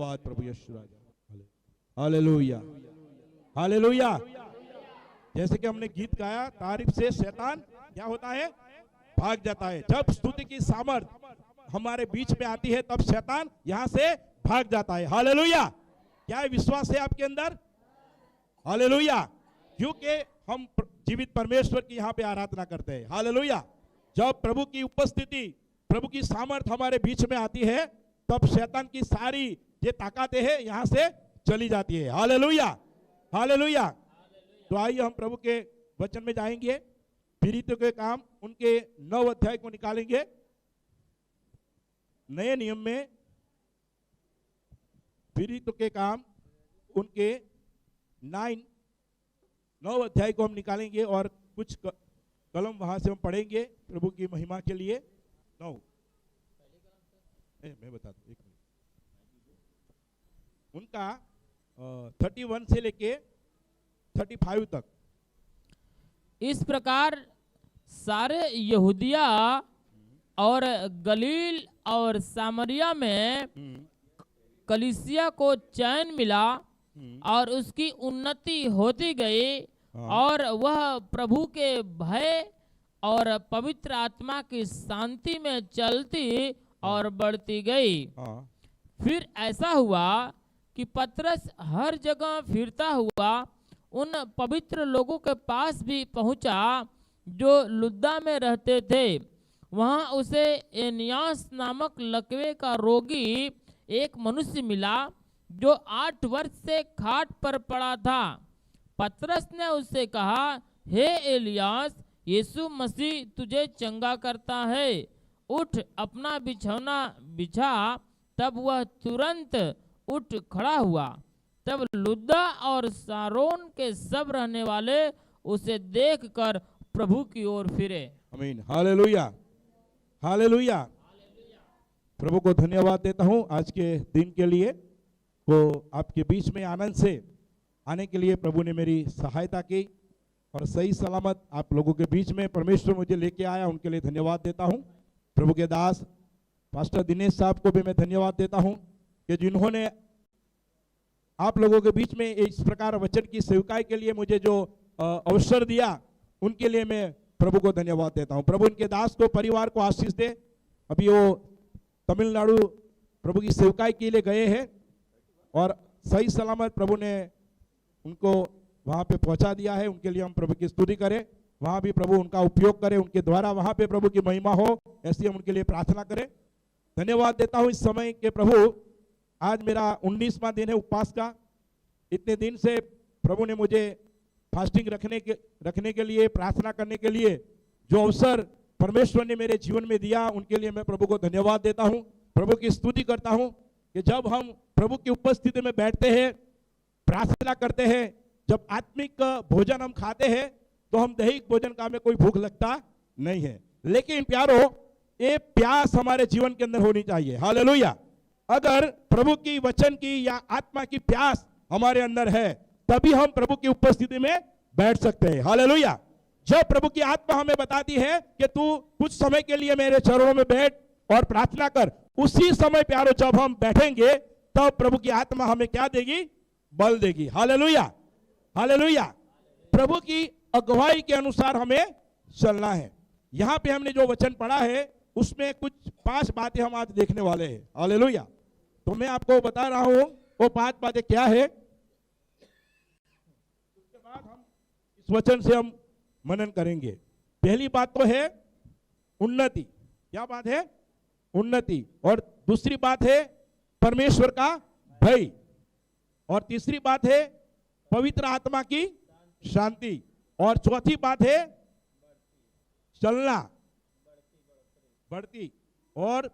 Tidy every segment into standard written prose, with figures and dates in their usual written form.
धन्यवाद प्रभु यीशु राजा। Hallelujah hallelujah. जैसे कि हमने गीत गाया, तारीफ से शैतान क्या होता है, भाग जाता है। जब स्तुति की सामर्थ हमारे बीच में आती है तब शैतान यहां से भाग जाता है। हालेलुया। क्या विश्वास है आपके अंदर? हालेलुया। क्योंकि हम जीवित परमेश्वर की यहाँ पे आराधना करते हैं। हालेलुया। जब प्रभु की उपस्थिति, प्रभु की सामर्थ हमारे बीच में आती है तब शैतान की सारी ये ताकतें हैं यहां से चली जाती है। Hallelujah hallelujah. तो आइए हम प्रभु के वचन में जाएंगे। पीड़ितों के काम उनके 9 अध्याय को निकालेंगे। नए नियम में पीड़ितों के काम उनके 9 अध्याय को हम निकालेंगे और कुछ कलम वहां से हम पढ़ेंगे प्रभु की महिमा के लिए। 9 मैं बता दूं, 1 मिनट। उनका 31 से लेके 35 तक। इस प्रकार सारे यहूदिया और गलील और सामरिया में कलीसिया को चैन मिला और उसकी उन्नति होती गई और वह प्रभु के भय और पवित्र आत्मा की शांति में चलती और बढ़ती गई। फिर ऐसा हुआ कि पतरस हर जगह फिरता हुआ उन पवित्र लोगों के पास भी पहुंचा जो लुद्दा में रहते थे। वहां उसे एनियास नामक लकवे का रोगी एक मनुष्य मिला जो 8 वर्ष से खाट पर पड़ा था। पतरस ने उससे कहा, हे एलियास, यीशु मसीह तुझे चंगा करता है, उठ अपना बिछौना बिछा। तब वह तुरंत उठ खड़ा हुआ। तब लुद्दा और सारोन के सब रहने वाले उसे देखकर प्रभु की ओर फिरे। आमीन। Hallelujah hallelujah. प्रभु को धन्यवाद देता हूं आज के दिन के लिए। वो आपके बीच में आनंद से आने के लिए प्रभु ने मेरी सहायता की और सही सलामत आप लोगों के बीच में परमेश्वर मुझे लेके आया, उनके लिए धन्यवाद देता हूं। प्रभु के दास पास्टर दिनेश साहब को भी मैं धन्यवाद देता हूं कि जिन्होंने आप लोगों के बीच में इस प्रकार वचन की सेवकाई के लिए मुझे जो अवसर दिया, उनके लिए मैं प्रभु को धन्यवाद देता हूं। प्रभु इनके दास को, परिवार को आशीष दे। अभी वो तमिलनाडु प्रभु की सेवकाई के लिए गए हैं और सही सलामत प्रभु ने उनको वहां पे पहुंचा दिया है। उनके लिए हम प्रभु की स्तुति करें। वहां भी प्रभु उनका उपयोग करे, उनके द्वारा वहां पे प्रभु की महिमा हो, ऐसी हम उनके लिए प्रार्थना करें। धन्यवाद देता हूं इस समय के प्रभु। आज मेरा 19वां दिन है उपवास का। इतने दिन से प्रभु ने मुझे फास्टिंग रखने के लिए, प्रार्थना करने के लिए जो अवसर परमेश्वर ने मेरे जीवन में दिया, उनके लिए मैं प्रभु को धन्यवाद देता हूं, प्रभु की स्तुति करता हूं कि जब हम प्रभु की उपस्थिति में बैठते हैं, प्रार्थना करते हैं, जब आत्मिक भोजन हम खाते हैं तो हम दैहिक भोजन का हमें कोई भूख लगता नहीं है। लेकिन प्यारो, ये प्यास हमारे जीवन के अंदर होनी चाहिए। हालेलुया। अगर प्रभु की वचन की या आत्मा की प्यास हमारे अंदर है तभी हम प्रभु की उपस्थिति में बैठ सकते हैं। हालेलुया। जब प्रभु की आत्मा हमें बताती है कि तू कुछ समय के लिए मेरे चरणों में बैठ और प्रार्थना कर, उसी समय प्यारो जब हम बैठेंगे तब प्रभु की आत्मा हमें क्या देगी? बल देगी। Hallelujah hallelujah. प्रभु की अगुवाई के अनुसार हमें चलना है। यहां पे हमने जो वचन पढ़ा है उसमें कुछ 5 बातें हम आज देखने वाले हैं। हालेलुया। तो मैं आपको बता रहा हूं वो 5 बातें क्या है। उसके बाद हम इस वचन से हम मनन करेंगे। पहली बात तो है उन्नति। क्या बात है? उन्नति। और दूसरी बात है परमेश्वर का भय। और तीसरी बात है पवित्र आत्मा की शांति। और चौथी बात है चलना, बढ़ती। और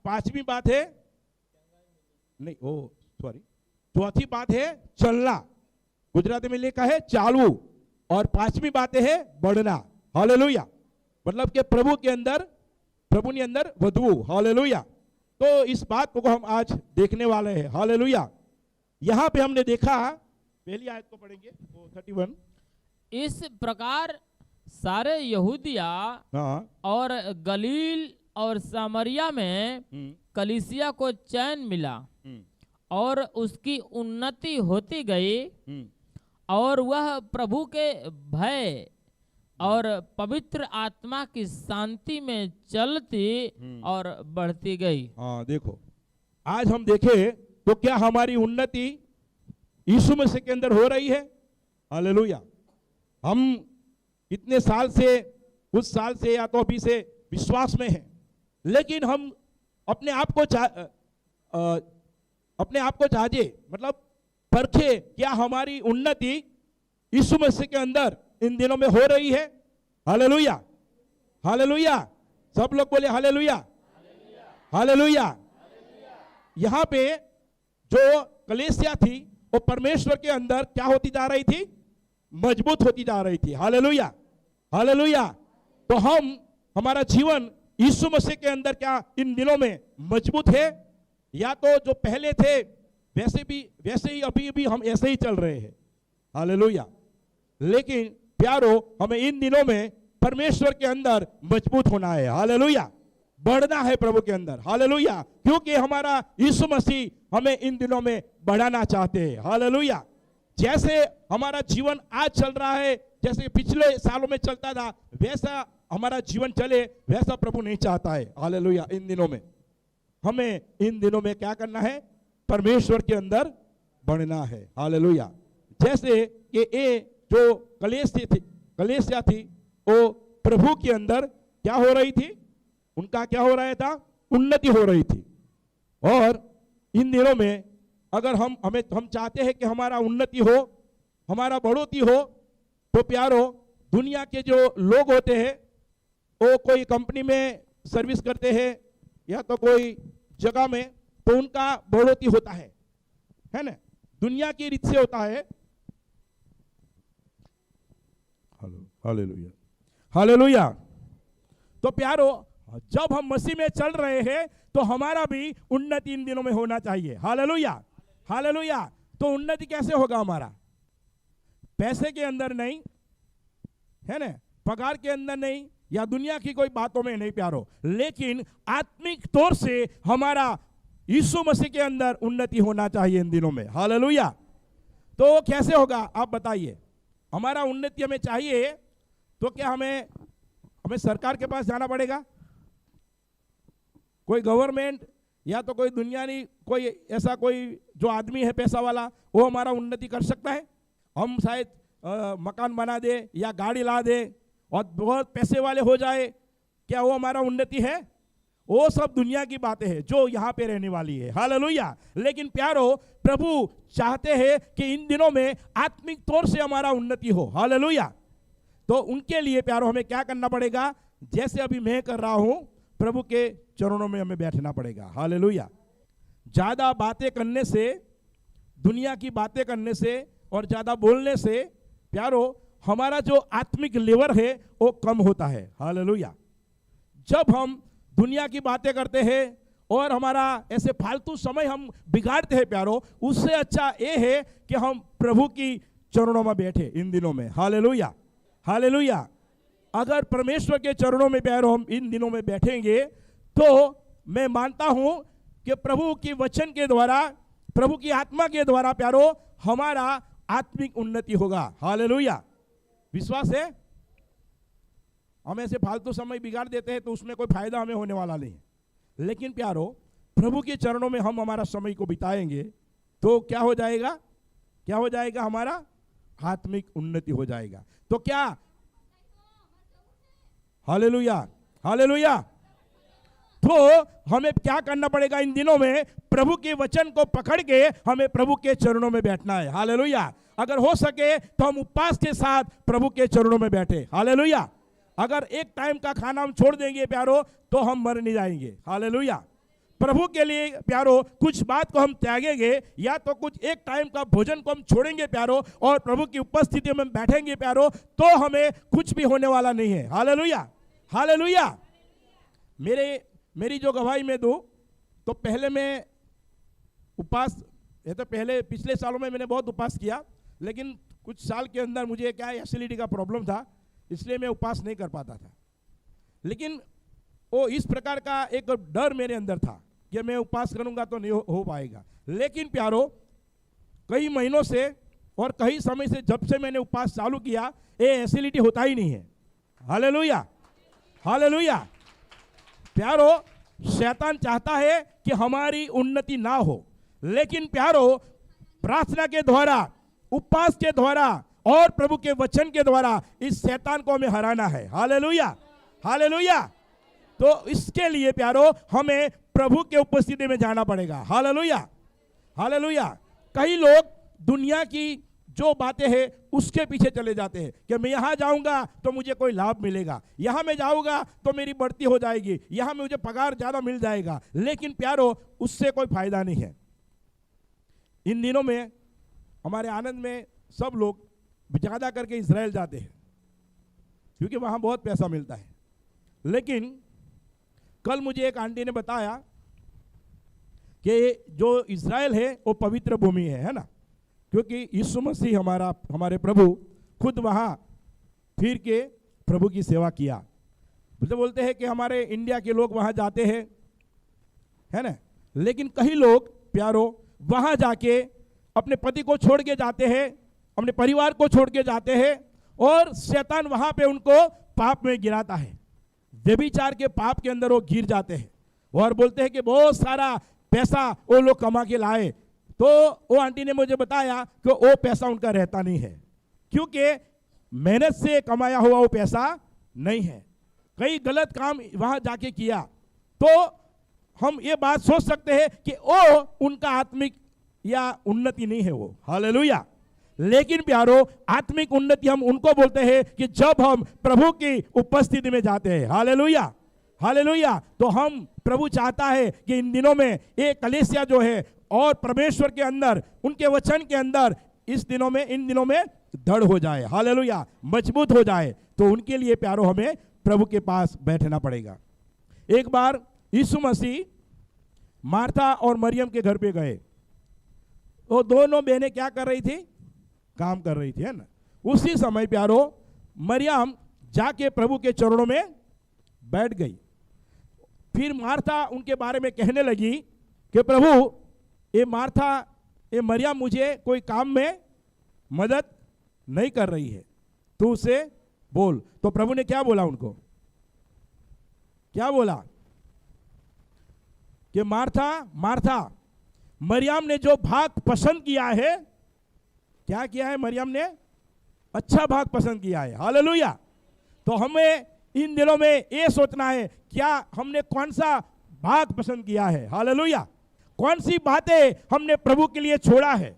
5वीं बात है नहीं, चौथी बात है चलना, गुजराती में लिखा है चालू। और 5वीं बात है बढ़ना। हालेलुया। मतलब कि प्रभु के अंदर, प्रभु ने अंदर वधु। हालेलुया। तो इस बात को हम आज देखने वाले हैं। हालेलुया। यहां पे हमने देखा, पहली आयत को पढ़ेंगे, 31। इस प्रकार सारे यहूदिया और गलील और सामरिया में कलीसिया को चैन मिला और उसकी उन्नति होती गई और वह प्रभु के भय और पवित्र आत्मा की शांति में चलती और बढ़ती गई। हाँ देखो, आज हम देखें तो क्या हमारी उन्नति यीशु मसीह के अंदर हो रही है? हालेलुया। हम इतने साल से, कुछ साल से या तो अभी से विश्वास में हैं, लेकिन हम अपने आप को जांचे, मतलब परखे, क्या हमारी उन्नति यीशु मसीह के अंदर इन दिनों में हो रही है? Hallelujah, hallelujah. सब लोग बोले हालेलुया, हालेलुया। यहाँ पे जो कलीसिया थी वो परमेश्वर के अंदर क्या होती जा रही थी? मजबूत होती जा रही थी। Hallelujah, hallelujah. तो हमारा जीवन यीशु मसीह के अंदर क्या इन दिनों में मजबूत है, या तो जो पहले थे वैसे ही अभी भी हम ऐसे ही चल रहे हैं? हालेलुया। लेकिन प्यारो, हमें इन दिनों में परमेश्वर के अंदर मजबूत होना है। हालेलुया, बढ़ना है प्रभु के अंदर। हालेलुया, क्योंकि हमारा यीशु मसीह हमें इन दिनों में बढ़ाना चाहते हैं। हालेलुया। जैसे हमारा जीवन आज चल रहा है, जैसे पिछले सालों में चलता था, वैसा हमारा जीवन चले, वैसा प्रभु नहीं चाहता है। हालेलुया। इन दिनों में हमें इन दिनों में क्या करना है? परमेश्वर के अंदर बढ़ना है। हालेलुया। जैसे कि ये जो कलीसिया थी वो प्रभु के अंदर क्या हो रही थी? उनका क्या हो रहा था? उन्नति हो रही थी। और इन दिनों में अगर हम चाहते हैं कि हमारा उन्नति हो, हमारा बढ़ोतरी हो, तो प्यारो, दुनिया के जो लोग होते हैं वो कोई कंपनी में सर्विस करते हैं या तो कोई जगह में, तो उनका बढ़ोतरी होता है ना? दुनिया की रीत से होता है। Hallelujah, hallelujah. तो प्यारो, जब हम मसीह में चल रहे हैं तो हमारा भी उन्नति इन दिनों में होना चाहिए। Hallelujah, hallelujah. तो उन्नति कैसे होगा हमारा? पैसे के अंदर नहीं, है ना, पगार के अंदर नहीं, या दुनिया की कोई बातों में नहीं प्यारो, लेकिन आत्मिक तौर से हमारा यीशु मसीह के अंदर उन्नति होना चाहिए इन दिनों में। हालेलुया। तो कैसे होगा आप बताइए? हमारा उन्नति हमें चाहिए तो क्या हमें सरकार के पास जाना पड़ेगा? कोई गवर्नमेंट या तो कोई दुनियावी कोई ऐसा कोई जो आदमी है पैसा वाला, वो हमारा उन्नति कर सकता है? हम शायद मकान बना दे या गाड़ी ला दे और बहुत पैसे वाले हो जाए, क्या वो हमारा उन्नति है? वो सब दुनिया की बातें हैं जो यहाँ पे रहने वाली है। हालेलुया। लेकिन प्यारो, प्रभु चाहते हैं कि इन दिनों में आत्मिक तौर से हमारा उन्नति हो। हालेलुया। तो उनके लिए प्यारो हमें क्या करना पड़ेगा? जैसे अभी मैं कर रहा हूं, प्रभु के चरणों में हमें बैठना पड़ेगा। हालेलुया। ज्यादा बातें करने से, दुनिया की बातें करने से और ज्यादा बोलने से प्यारो हमारा जो आत्मिक लेवल है वो कम होता है। हालेलुया। जब हम दुनिया की बातें करते हैं और हमारा ऐसे फालतू समय हम बिगाड़ते हैं प्यारो, उससे अच्छा ये है कि हम प्रभु की चरणों में बैठे इन दिनों में। Hallelujah, hallelujah. अगर परमेश्वर के चरणों में प्यारो हम इन दिनों में बैठेंगे तो मैं मानता हूं कि प्रभु की वचन के द्वारा, प्रभु की आत्मा के द्वारा प्यारो हमारा आत्मिक उन्नति होगा। हालेलुया। विश्वास है? हम ऐसे फालतू समय बिगाड़ देते हैं तो उसमें कोई फायदा हमें होने वाला नहीं। लेकिन प्यारो, प्रभु के चरणों में हम हमारा समय को बिताएंगे तो क्या हो जाएगा? क्या हो जाएगा? हमारा आत्मिक उन्नति हो जाएगा। तो क्या? Hallelujah, hallelujah. तो हमें क्या करना पड़ेगा इन दिनों में? प्रभु के वचन को पकड़ के हमें प्रभु के चरणों में बैठना है। हालेलुया। अगर हो सके तो हम उपवास के साथ प्रभु के चरणों में बैठे। हालेलुया। अगर एक टाइम का खाना हम छोड़ देंगे प्यारो तो हम मर नहीं जाएंगे। हालेलुया। प्रभु के लिए प्यारो कुछ बात को हम त्यागेंगे, या तो कुछ एक टाइम का भोजन को हम छोड़ेंगे प्यारो और प्रभु की उपस्थिति में बैठेंगे प्यारो, तो हमें कुछ भी होने वाला नहीं है। Hallelujah, hallelujah. मेरी जो गवाही मैं दूं तो पहले मैं उपवास, ये तो पहले पिछले सालों में मैंने बहुत उपवास किया, लेकिन कुछ साल के अंदर मुझे क्या एसिडिटी का प्रॉब्लम था, इसलिए मैं उपवास नहीं कर पाता था। लेकिन वो इस प्रकार का एक डर मेरे अंदर था कि मैं उपवास करूंगा तो नहीं हो पाएगा। लेकिन प्यारो, कई महीनों से और कई समय से जब से मैंने उपवास चालू किया, ये एसिडिटी होता ही नहीं है। Hallelujah, hallelujah. प्यारो, शैतान चाहता है कि हमारी उन्नति ना हो, लेकिन प्यारो, प्रार्थना के द्वारा, उपवास के द्वारा और प्रभु के वचन के द्वारा इस शैतान को हमें हराना है। Hallelujah, hallelujah. तो इसके लिए प्यारो हमें प्रभु के उपस्थिति में जाना पड़ेगा। Hallelujah, hallelujah. कई लोग दुनिया की जो बातें हैं उसके पीछे चले जाते हैं कि मैं यहाँ जाऊंगा तो मुझे कोई लाभ मिलेगा, यहाँ मैं जाऊंगा तो मेरी बढ़ती हो जाएगी, यहाँ मुझे पगार ज्यादा मिल जाएगा। लेकिन प्यारो, उससे कोई फायदा नहीं है। इन दिनों में हमारे आनंद में सब लोग ज्यादा करके इजराइल जाते हैं क्योंकि वहां बहुत पैसा मिलता है। लेकिन कल मुझे एक आंटी ने बताया कि जो इजराइल है वो पवित्र भूमि है ना, क्योंकि यीशु मसीह हमारे प्रभु खुद वहां फिर के प्रभु की सेवा किया। बोलते हैं कि हमारे इंडिया के लोग वहां जाते हैं, है ना, लेकिन कई लोग प्यारो वहां जाके अपने पति को छोड़ के जाते हैं, अपने परिवार को छोड़ के जाते हैं और शैतान वहां पे उनको पाप में गिराता है। व्यभिचार के पाप के अंदर वो गिर जाते हैं और बोलते हैं कि बहुत सारा पैसा वो लोग कमा के लाए। तो वो आंटी ने मुझे बताया कि वो पैसा उनका रहता नहीं है, क्योंकि मेहनत से कमाया हुआ वो पैसा नहीं है। कई गलत काम वहां जाके किया। तो हम ये बात सोच सकते हैं कि वो उनका आत्मिक या उन्नति नहीं है वो। हालेलुया। लेकिन प्यारो, आत्मिक उन्नति हम उनको बोलते हैं कि जब हम प्रभु की उपस्थिति में जाते हैं। Hallelujah, hallelujah. तो हम प्रभु चाहता है कि इन दिनों में ये कलीसिया जो है और परमेश्वर के अंदर, उनके वचन के अंदर इन दिनों में दृढ़ हो जाए। हालेलुया, मजबूत हो जाए। तो उनके लिए प्यारो हमें प्रभु के पास बैठना पड़ेगा। एक बार यीशु मसीह मार्था और मरियम के घर पे गए। वो दोनों बहनें क्या कर रही थी? काम कर रही थी, है ना। उसी समय प्यारो मरियम जाके प्रभु के चरणों में बैठ गई। फिर मार्था उनके बारे में कहने लगी कि प्रभु, ये मरियम मुझे कोई काम में मदद नहीं कर रही है, तू उसे बोल। तो प्रभु ने क्या बोला उनको? क्या बोला? कि मार्था मार्था, मरियम ने जो भाग पसंद किया है, क्या किया है? मरियम ने अच्छा भाग पसंद किया है। हालेलुया। तो हमें इन दिनों में ये सोचना है, क्या हमने कौन सा भाग पसंद किया है? हालेलुया। कौन सी बातें हमने प्रभु के लिए छोड़ा है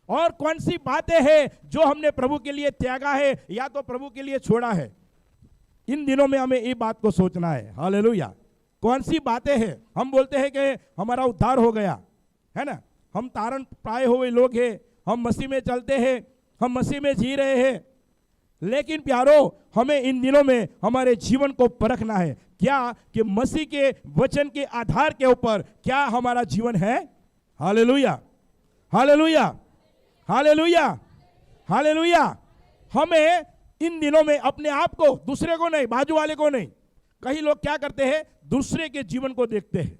और कौन सी बातें हैं जो हमने प्रभु के लिए त्यागा है या तो प्रभु के लिए छोड़ा है। इन दिनों में हमें ये बात को सोचना है। हालेलुया। कौन सी बातें हैं? हम बोलते हैं कि हमारा उद्धार हो गया, है ना, हम तारण पाए हुए लोग हैं, हम मसीह में चलते हैं, हम मसीह में जी रहे हैं। लेकिन प्यारो, हमें इन दिनों में हमारे जीवन को परखना है, क्या कि मसीह के वचन के आधार के ऊपर क्या हमारा जीवन है। Hallelujah, hallelujah, hallelujah, hallelujah. हमें इन दिनों में अपने आप को, दूसरे को नहीं, बाजू वाले को नहीं, कई लोग क्या करते हैं? दूसरे के जीवन को देखते हैं।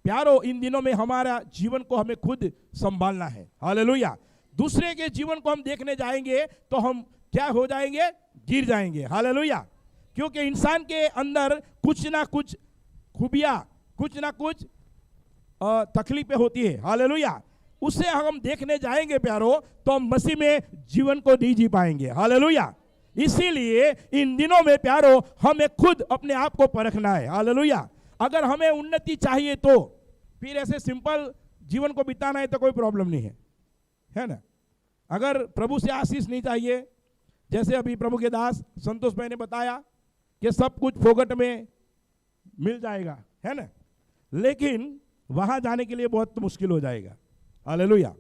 प्यारो, इन दिनों में हमारा जीवन को हमें खुद संभालना है। हालेलुया। दूसरे के जीवन को हम देखने जाएंगे तो हम क्या हो जाएंगे? गिर जाएंगे। हालेलुया। क्योंकि इंसान के अंदर कुछ ना कुछ खूबियां, कुछ ना कुछ तकलीफें होती है। हालेलुया। उसे हम देखने जाएंगे प्यारो, तो हम मसीह में जीवन को नहीं जी पाएंगे। हालेलुया। इसीलिए इन दिनों में प्यारो हमें खुद अपने आप को परखना है। हालेलुया। अगर हमें उन्नति चाहिए तो फिर ऐसे सिंपल जीवन को बिताना है तो कोई प्रॉब्लम नहीं है ना। अगर प्रभु से आशीष नहीं चाहिए, जैसे अभी प्रभु के दास संतोष भाई ने बताया कि सब कुछ फोगट में मिल जाएगा, है ना, लेकिन वहां जाने के लिए बहुत मुश्किल हो जाएगा। हालेलुया।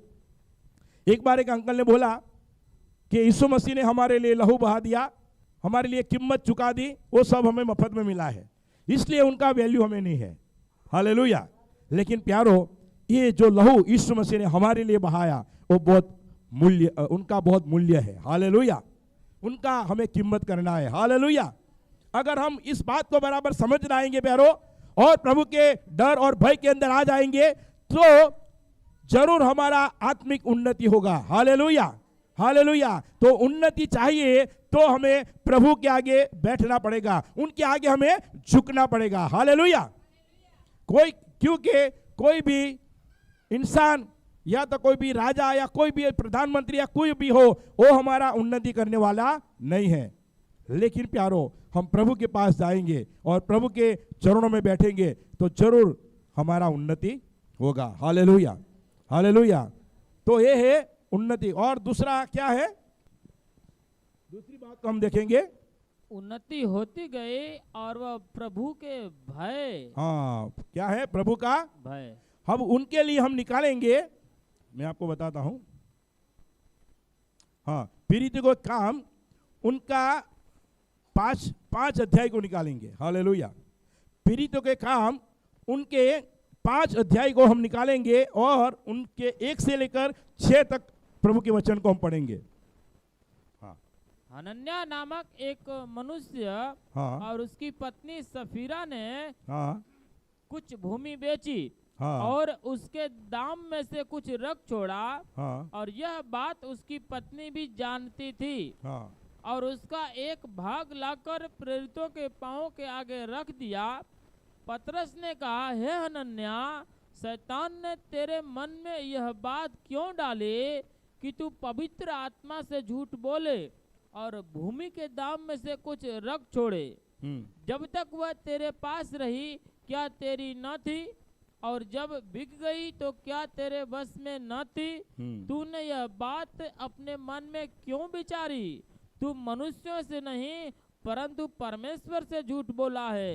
एक बार एक अंकल ने बोला कि यीशु मसीह ने हमारे लिए लहू बहा दिया, हमारे लिए कीमत चुका दी, वो सब हमें मफत में मिला है, इसलिए उनका वैल्यू हमें नहीं है। हालेलुया। लेकिन प्यारो, ये जो लहू यीशु मसीह ने हमारे लिए बहाया वो बहुत मूल्य, उनका बहुत मूल्य है। हालेलुया। उनका हमें कीमत करना है। हालेलुया। अगर हम इस बात को बराबर समझ लाएंगे प्यारो और प्रभु के डर और भय के अंदर आ जाएंगे तो जरूर हमारा आत्मिक उन्नति होगा। Hallelujah, hallelujah. तो उन्नति चाहिए तो हमें प्रभु के आगे बैठना पड़ेगा, उनके आगे हमें झुकना पड़ेगा। हालेलुया। क्योंकि कोई भी इंसान या तो कोई भी राजा या कोई भी प्रधानमंत्री या कोई भी हो, वो हमारा उन्नति करने वाला नहीं है। लेकिन प्यारो, हम प्रभु के पास जाएंगे और प्रभु के चरणों में बैठेंगे तो जरूर हमारा उन्नति होगा। Hallelujah, hallelujah. तो ये है उन्नति। और दूसरा क्या है, दूसरी बात तो हम देखेंगे, उन्नति होती गई और वह प्रभु के भय। हाँ, क्या है, प्रभु का भय। हम उनके लिए हम निकालेंगे, मैं आपको बताता हूं। हाँ, प्रीति को काम उनका पांच अध्याय को निकालेंगे। हालेलुया। प्रीति के काम उनके 5 अध्याय को हम निकालेंगे और उनके 1 से लेकर 6 तक प्रभु के वचन को हम पढ़ेंगे। हाँ, हनन्याह नामक एक मनुष्य हाँ, और उसकी पत्नी सफीरा ने हाँ, कुछ भूमि बेची हाँ, और उसके दाम में से कुछ रख छोड़ा, हाँ, और यह बात उसकी पत्नी भी जानती थी, हाँ, और उसका एक भाग लाकर प्रेरितों के पांवों के आगे रख दिया। पतरस ने कहा, हे हनन्याह, शैतान ने तेरे मन में यह बात क्यों डाली कि तू पवित्र आत्मा से झूठ बोले और भूमि के दाम में से कुछ रख छोड़े? जब तक वह तेरे पास रही क्या तेरी न थी, और जब बिक गई तो क्या तेरे बस में न थी? तूने यह बात अपने मन में क्यों विचारी? तू मनुष्यों से नहीं परंतु परमेश्वर से झूठ बोला है।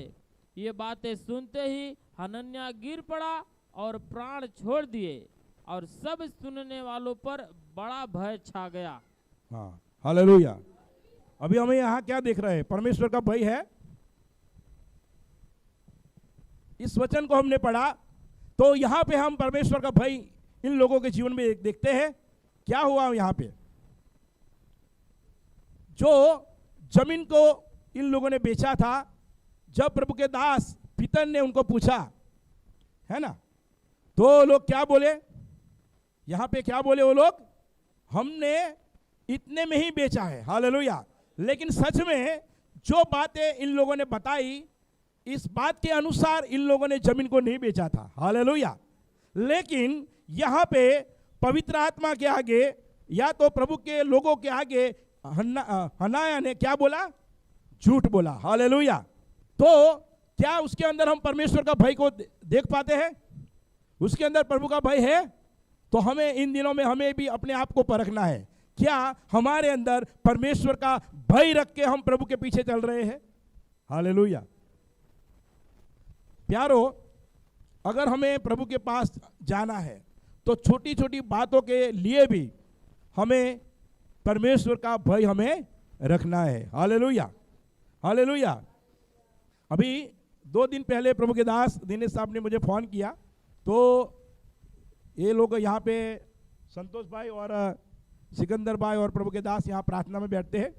ये बातें सुनते ही हनन्याह गिर पड़ा और प्राण छोड़ दिए, और सब सुनने वालों पर बड़ा भय छा गया। हाँ, हालेलुया। अभी हमें यहाँ क्या देख रहे हैं, परमेश्वर का भय है। इस वचन को हमने पढ़ा तो यहाँ पे हम परमेश्वर का भय इन लोगों के जीवन में देखते हैं। क्या हुआ यहाँ पे, जो जमीन को इन लोगों ने बेचा था, जब प्रभु के दास पितर ने उनको पूछा, है ना, तो लोग क्या बोले, यहां पे क्या बोले वो लोग, हमने इतने में ही बेचा है। हालेलुया। लेकिन सच में जो बातें इन लोगों ने बताई, इस बात के अनुसार इन लोगों ने जमीन को नहीं बेचा था। हालेलुया। लेकिन यहां पे पवित्र आत्मा के आगे या तो प्रभु के लोगों के आगे हनाया ने क्या बोला, झूठ बोला। हालेलुया। तो क्या उसके अंदर हम परमेश्वर का भय को देख पाते हैं? उसके अंदर प्रभु का भय है? तो हमें इन दिनों में हमें भी अपने आप को परखना है, क्या हमारे अंदर परमेश्वर का भय रख के हम प्रभु के पीछे चल रहे हैं? हालेलुया। प्यारो, अगर हमें प्रभु के पास जाना है तो छोटी छोटी बातों के लिए भी हमें परमेश्वर का भय हमें रखना है। Hallelujah, hallelujah. अभी 2 दिन पहले प्रभु के दास दिनेश साहब ने मुझे फ़ोन किया, तो ये लोग यहाँ पे संतोष भाई और सिकंदर भाई और प्रभु के दास यहाँ प्रार्थना में बैठते हैं,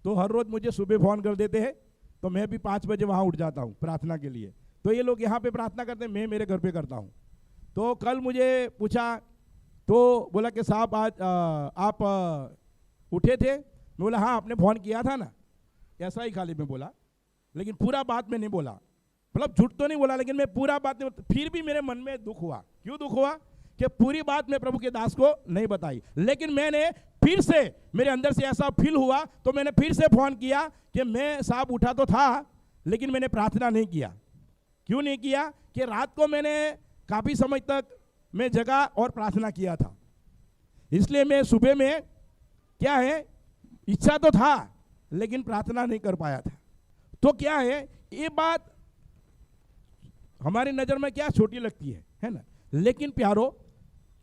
तो हर रोज़ मुझे सुबह फ़ोन कर देते हैं, तो मैं भी 5 बजे वहाँ उठ जाता हूँ प्रार्थना के लिए। तो ये लोग यहाँ पे प्रार्थना करते हैं, मैं मेरे घर पे करता हूँ। तो कल मुझे पूछा, तो बोला कि साहब आज आप उठे थे? मैं बोला हाँ, आपने फ़ोन किया था ना। ऐसा ही खाली मैं बोला, लेकिन पूरा बात में नहीं बोला, मतलब झूठ तो नहीं बोला, लेकिन मैं पूरा बात नहीं। फिर भी मेरे मन में दुख हुआ। क्यों दुख हुआ? कि पूरी बात मैं प्रभु के दास को नहीं बताई। लेकिन मैंने फिर से, मेरे अंदर से ऐसा फील हुआ, तो मैंने फिर से फ़ोन किया कि मैं साहब उठा तो था, लेकिन मैंने प्रार्थना नहीं किया। क्यों नहीं किया? कि रात को मैंने काफ़ी समय तक मैं जगा और प्रार्थना किया था, इसलिए मैं सुबह में क्या है, इच्छा तो था लेकिन प्रार्थना नहीं कर पाया था। तो क्या है, ये बात हमारी नज़र में क्या छोटी लगती है ना, लेकिन प्यारो,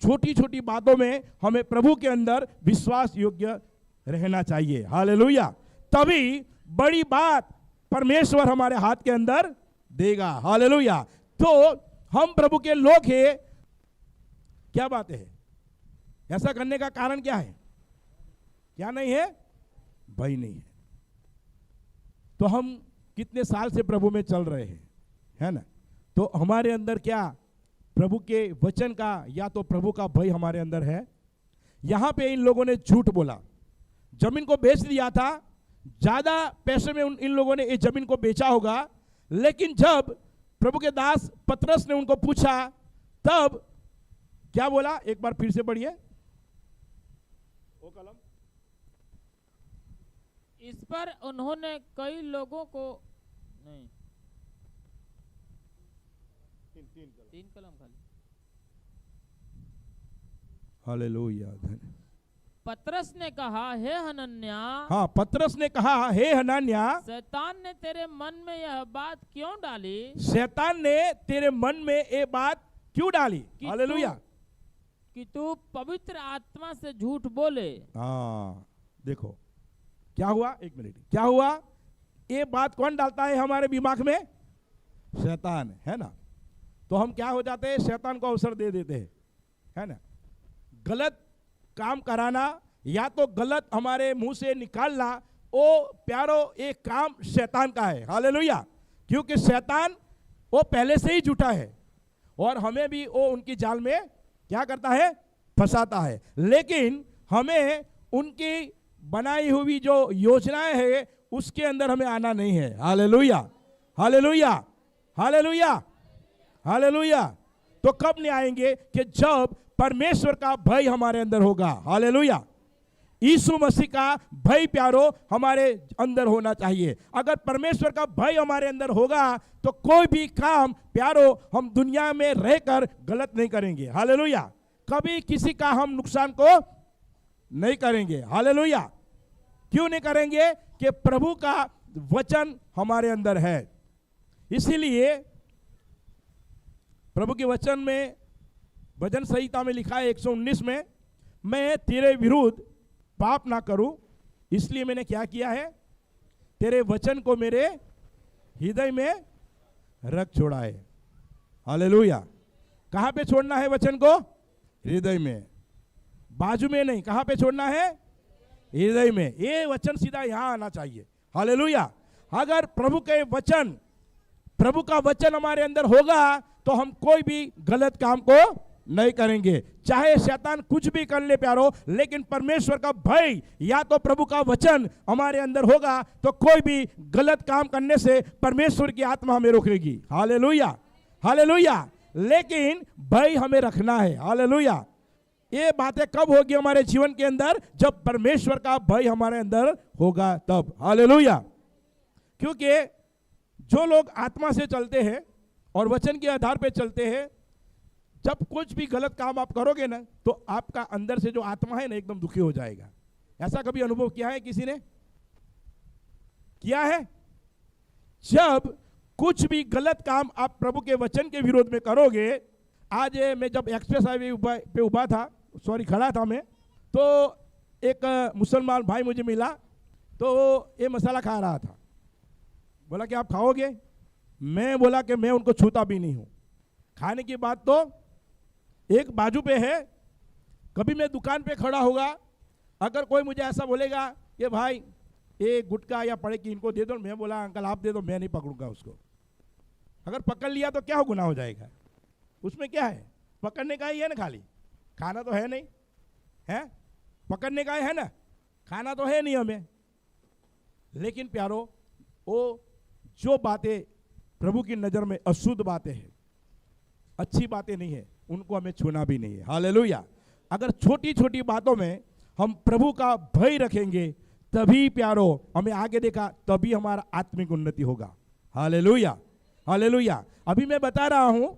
छोटी छोटी बातों में हमें प्रभु के अंदर विश्वास योग्य रहना चाहिए। हालेलुया। तभी बड़ी बात परमेश्वर हमारे हाथ के अंदर देगा। हालेलुया। तो हम प्रभु के लोग हैं, क्या बात है, ऐसा करने का कारण क्या है? क्या नहीं है? भय नहीं है। तो हम कितने साल से प्रभु में चल रहे हैं, है ना, तो हमारे अंदर क्या प्रभु के वचन का या तो प्रभु का भय हमारे अंदर है। यहां पे इन लोगों ने झूठ बोला, जमीन को बेच दिया था, ज्यादा पैसे में इन लोगों ने ये जमीन को बेचा होगा, लेकिन जब प्रभु के दास पतरस ने उनको पूछा तब क्या बोला, एक बार फिर से पढ़िए वो कलम। इस पर उन्होंने कई लोगों को नहीं, तीन कलम खाली। हालेलुया। पतरस ने कहा, हे हनन्या, हाँ, पतरस ने कहा, हे हनन्या, शैतान ने तेरे मन में यह बात क्यों डाली? शैतान ने तेरे मन में ये बात क्यों डाली? हालेलुया। कि तू पवित्र आत्मा से झूठ बोले। हाँ, देखो क्या हुआ, एक मिनट, क्या हुआ? ये बात कौन डालता है हमारे दिमाग में? शैतान, है ना। तो हम क्या हो जाते हैं, शैतान को अवसर दे देते हैं, है ना। गलत काम कराना या तो गलत हमारे मुंह से निकालना, वो प्यारो एक काम शैतान का है। हालेलुया। क्योंकि शैतान वो पहले से ही झूठा है और हमें भी वो उनकी जाल में क्या करता है, फंसाता है। लेकिन हमें उनकी बनाई हुई जो योजनाएं है उसके अंदर हमें आना नहीं है। Hallelujah, hallelujah, hallelujah, hallelujah. तो कब नहीं आएंगे? कि जब परमेश्वर का भय हमारे अंदर होगा। हालेलुया। यीशु मसीह का भय प्यारो हमारे अंदर होना चाहिए। अगर परमेश्वर का भय हमारे अंदर होगा तो कोई भी काम प्यारो हम दुनिया में रहकर गलत नहीं करेंगे। हालेलुया। कभी किसी का हम नुकसान को नहीं करेंगे। हालेलुया। क्यों नहीं करेंगे? कि प्रभु का वचन हमारे अंदर है। इसीलिए प्रभु के वचन में, भजन संहिता में लिखा है 119 में, मैं तेरे विरुद्ध पाप ना करूं, इसलिए मैंने क्या किया है, तेरे वचन को मेरे हृदय में रख छोड़ा है। हालेलुया। कहां पे छोड़ना है वचन को? हृदय में, बाजू में नहीं। कहां पे छोड़ना है? हृदय में। ये वचन सीधा यहां आना चाहिए। हालेलुया। अगर प्रभु का वचन हमारे अंदर होगा तो हम कोई भी गलत काम को नहीं करेंगे, चाहे शैतान कुछ भी कर ले प्यारो। लेकिन परमेश्वर का भय या तो प्रभु का वचन हमारे अंदर होगा तो कोई भी गलत काम करने से परमेश्वर की आत्मा हमें रोकेगी। Hallelujah, hallelujah. लेकिन भय हमें रखना है। हालेलुया। ये बातें कब होगी हमारे जीवन के अंदर? जब परमेश्वर का भय हमारे अंदर होगा तब। हालेलुया। क्योंकि जो लोग आत्मा से चलते हैं और वचन के आधार पर चलते हैं, जब कुछ भी गलत काम आप करोगे ना तो आपका अंदर से जो आत्मा है ना एकदम दुखी हो जाएगा। ऐसा कभी अनुभव किया है किसी ने? किया है? जब कुछ भी गलत काम आप प्रभु के वचन के विरोध में करोगे। आज मैं जब एक्सप्रेस हाईवे पे खड़ा था मैं, तो एक मुसलमान भाई मुझे मिला, तो ये मसाला खा रहा था। बोला कि आप खाओगे? मैं बोला कि मैं उनको छूता भी नहीं हूं। खाने की बात तो एक बाजू पे है। कभी मैं दुकान पे खड़ा होगा, अगर कोई मुझे ऐसा बोलेगा कि भाई ये गुटखा या पड़े कि इनको दे दो, मैं बोला अंकल आप दे दो, मैं नहीं पकड़ूंगा उसको। अगर पकड़ लिया तो क्या गुनाह हो जाएगा? उसमें क्या है? पकड़ने का ही है ना, खाली खाना तो है नहीं है, पकड़ने का है ना, खाना तो है नहीं हमें। लेकिन प्यारो, वो जो बातें प्रभु की नजर में अशुद्ध बातें हैं, अच्छी बातें नहीं है, उनको हमें छूना भी नहीं है। हालेलुया। अगर छोटी छोटी बातों में हम प्रभु का भय रखेंगे तभी प्यारो हमें आगे देखा, तभी हमारा आत्मिक उन्नति होगा। Hallelujah, hallelujah. अभी मैं बता रहा हूं,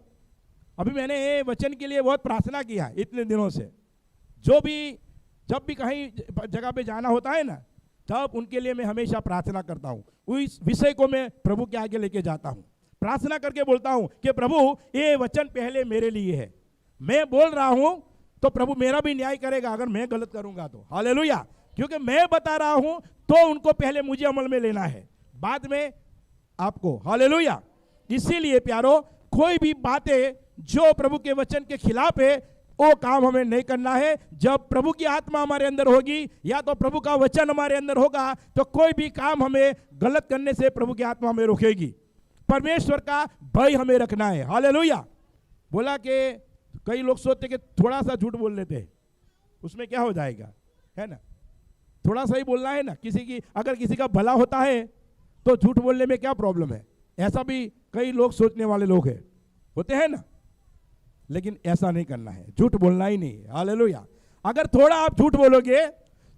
अभी मैंने ये वचन के लिए बहुत प्रार्थना किया इतने दिनों से। जब भी कहीं जगह पे जाना होता है ना, तब उनके लिए मैं हमेशा प्रार्थना करता हूं। उस विषय को मैं प्रभु के आगे लेके जाता हूं, प्रार्थना करके बोलता हूं कि प्रभु ये वचन पहले मेरे लिए है। मैं बोल रहा हूं तो प्रभु मेरा भी न्याय करेगा अगर मैं गलत करूंगा तो। हालेलुया। क्योंकि मैं बता रहा हूं तो उनको पहले मुझे अमल में लेना है, बाद में आपको। हालेलुया। इसीलिए प्यारो, कोई भी बातें जो प्रभु के वचन के खिलाफ है वो काम हमें नहीं करना है। जब प्रभु की आत्मा हमारे अंदर होगी या तो प्रभु का वचन हमारे अंदर होगा तो कोई भी काम हमें गलत करने से प्रभु की आत्मा हमें रोकेगी। परमेश्वर का भय हमें रखना है। हालेलुया। बोला कि कई लोग सोचते कि थोड़ा सा झूठ बोल लेते हैं, उसमें क्या हो जाएगा, है ना, थोड़ा सा ही बोलना है ना, अगर किसी का भला होता है तो झूठ बोलने में क्या प्रॉब्लम है, ऐसा भी कई लोग सोचने वाले लोग हैं, होते हैं ना। लेकिन ऐसा नहीं करना है, झूठ बोलना ही नहीं है। हालेलुया। अगर थोड़ा आप झूठ बोलोगे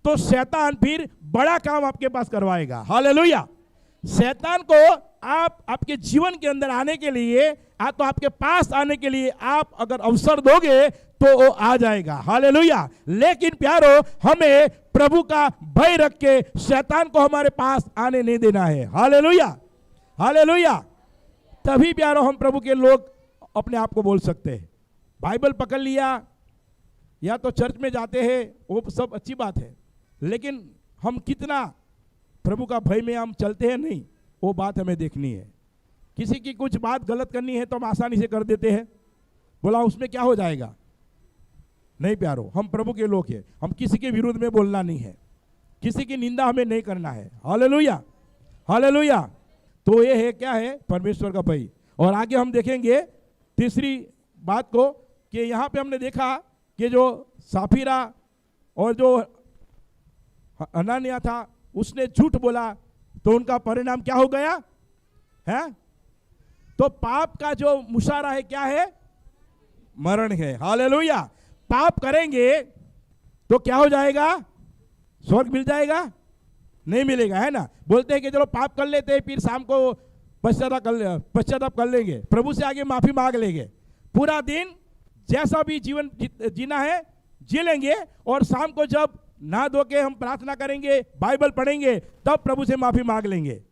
तो शैतान फिर बड़ा काम आपके पास करवाएगा। हालेलुया। शैतान को आपके जीवन के अंदर आने के लिए, तो आपके पास आने के लिए आप अगर अवसर दोगे तो वो आ जाएगा। हालेलुया। लेकिन प्यारो, हमें प्रभु का भय रख के शैतान को हमारे पास आने नहीं देना है। हालेलुया। हालेलुया। तभी प्यारो हम प्रभु के लोग अपने आप को बोल सकते हैं। बाइबल पकड़ लिया या तो चर्च में जाते हैं, वो सब अच्छी बात है, लेकिन हम कितना प्रभु का भय में हम चलते हैं, नहीं, वो बात हमें देखनी है। किसी की कुछ बात गलत करनी है तो हम आसानी से कर देते हैं, बोला उसमें क्या हो जाएगा। नहीं प्यारो, हम प्रभु के लोग हैं, हम किसी के विरुद्ध में बोलना नहीं है, किसी की निंदा हमें नहीं करना है। हालेलुया। हालेलुया। तो ये है, क्या है, परमेश्वर का भय। और आगे हम देखेंगे तीसरी बात को कि यहाँ पे हमने देखा कि जो साफीरा और जो हनानिया था उसने झूठ बोला तो उनका परिणाम क्या हो गया है। तो पाप का जो मुशारा है क्या है, मरण है। हालेलुया। पाप करेंगे तो क्या हो जाएगा, स्वर्ग मिल जाएगा, नहीं मिलेगा, है ना। बोलते हैं कि चलो पाप कर लेते हैं, फिर शाम को पश्चाताप कर लेंगे, प्रभु से आगे माफी मांग लेंगे, पूरा दिन जैसा भी जीवन जीना है जी लेंगे, और शाम को जब नहा धो के हम प्रार्थना करेंगे, बाइबल पढ़ेंगे, तब प्रभु से माफी मांग लेंगे।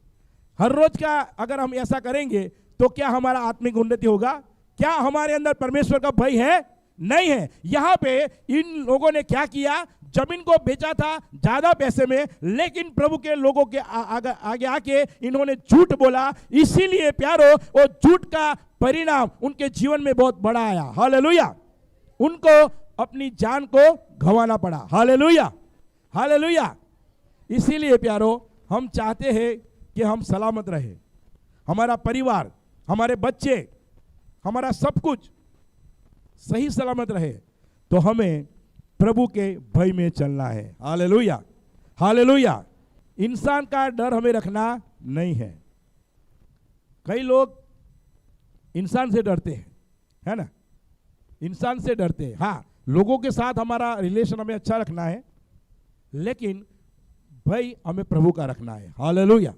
हर रोज का अगर हम ऐसा करेंगे तो क्या हमारा आत्मिक उन्नति होगा? क्या हमारे अंदर परमेश्वर का भय है? नहीं है। यहाँ पे इन लोगों ने क्या किया, जमीन को बेचा था ज्यादा पैसे में, लेकिन प्रभु के लोगों के आगे आके इन्होंने झूठ बोला, इसीलिए प्यारो वो झूठ का परिणाम उनके जीवन में बहुत बड़ा आया। हालेलुया। उनको अपनी जान को गंवाना पड़ा। हालेलुया। हालेलुया। इसीलिए प्यारो हम चाहते हैं कि हम सलामत रहे, हमारा परिवार, हमारे बच्चे, हमारा सब कुछ सही सलामत रहे, तो हमें प्रभु के भय में चलना है। हालेलुया। हालेलुया। इंसान का डर हमें रखना नहीं है। कई लोग इंसान से डरते हैं, है ना, इंसान से डरते हैं। हाँ, लोगों के साथ हमारा रिलेशन हमें अच्छा रखना है, लेकिन भय हमें प्रभु का रखना है। हालेलुया।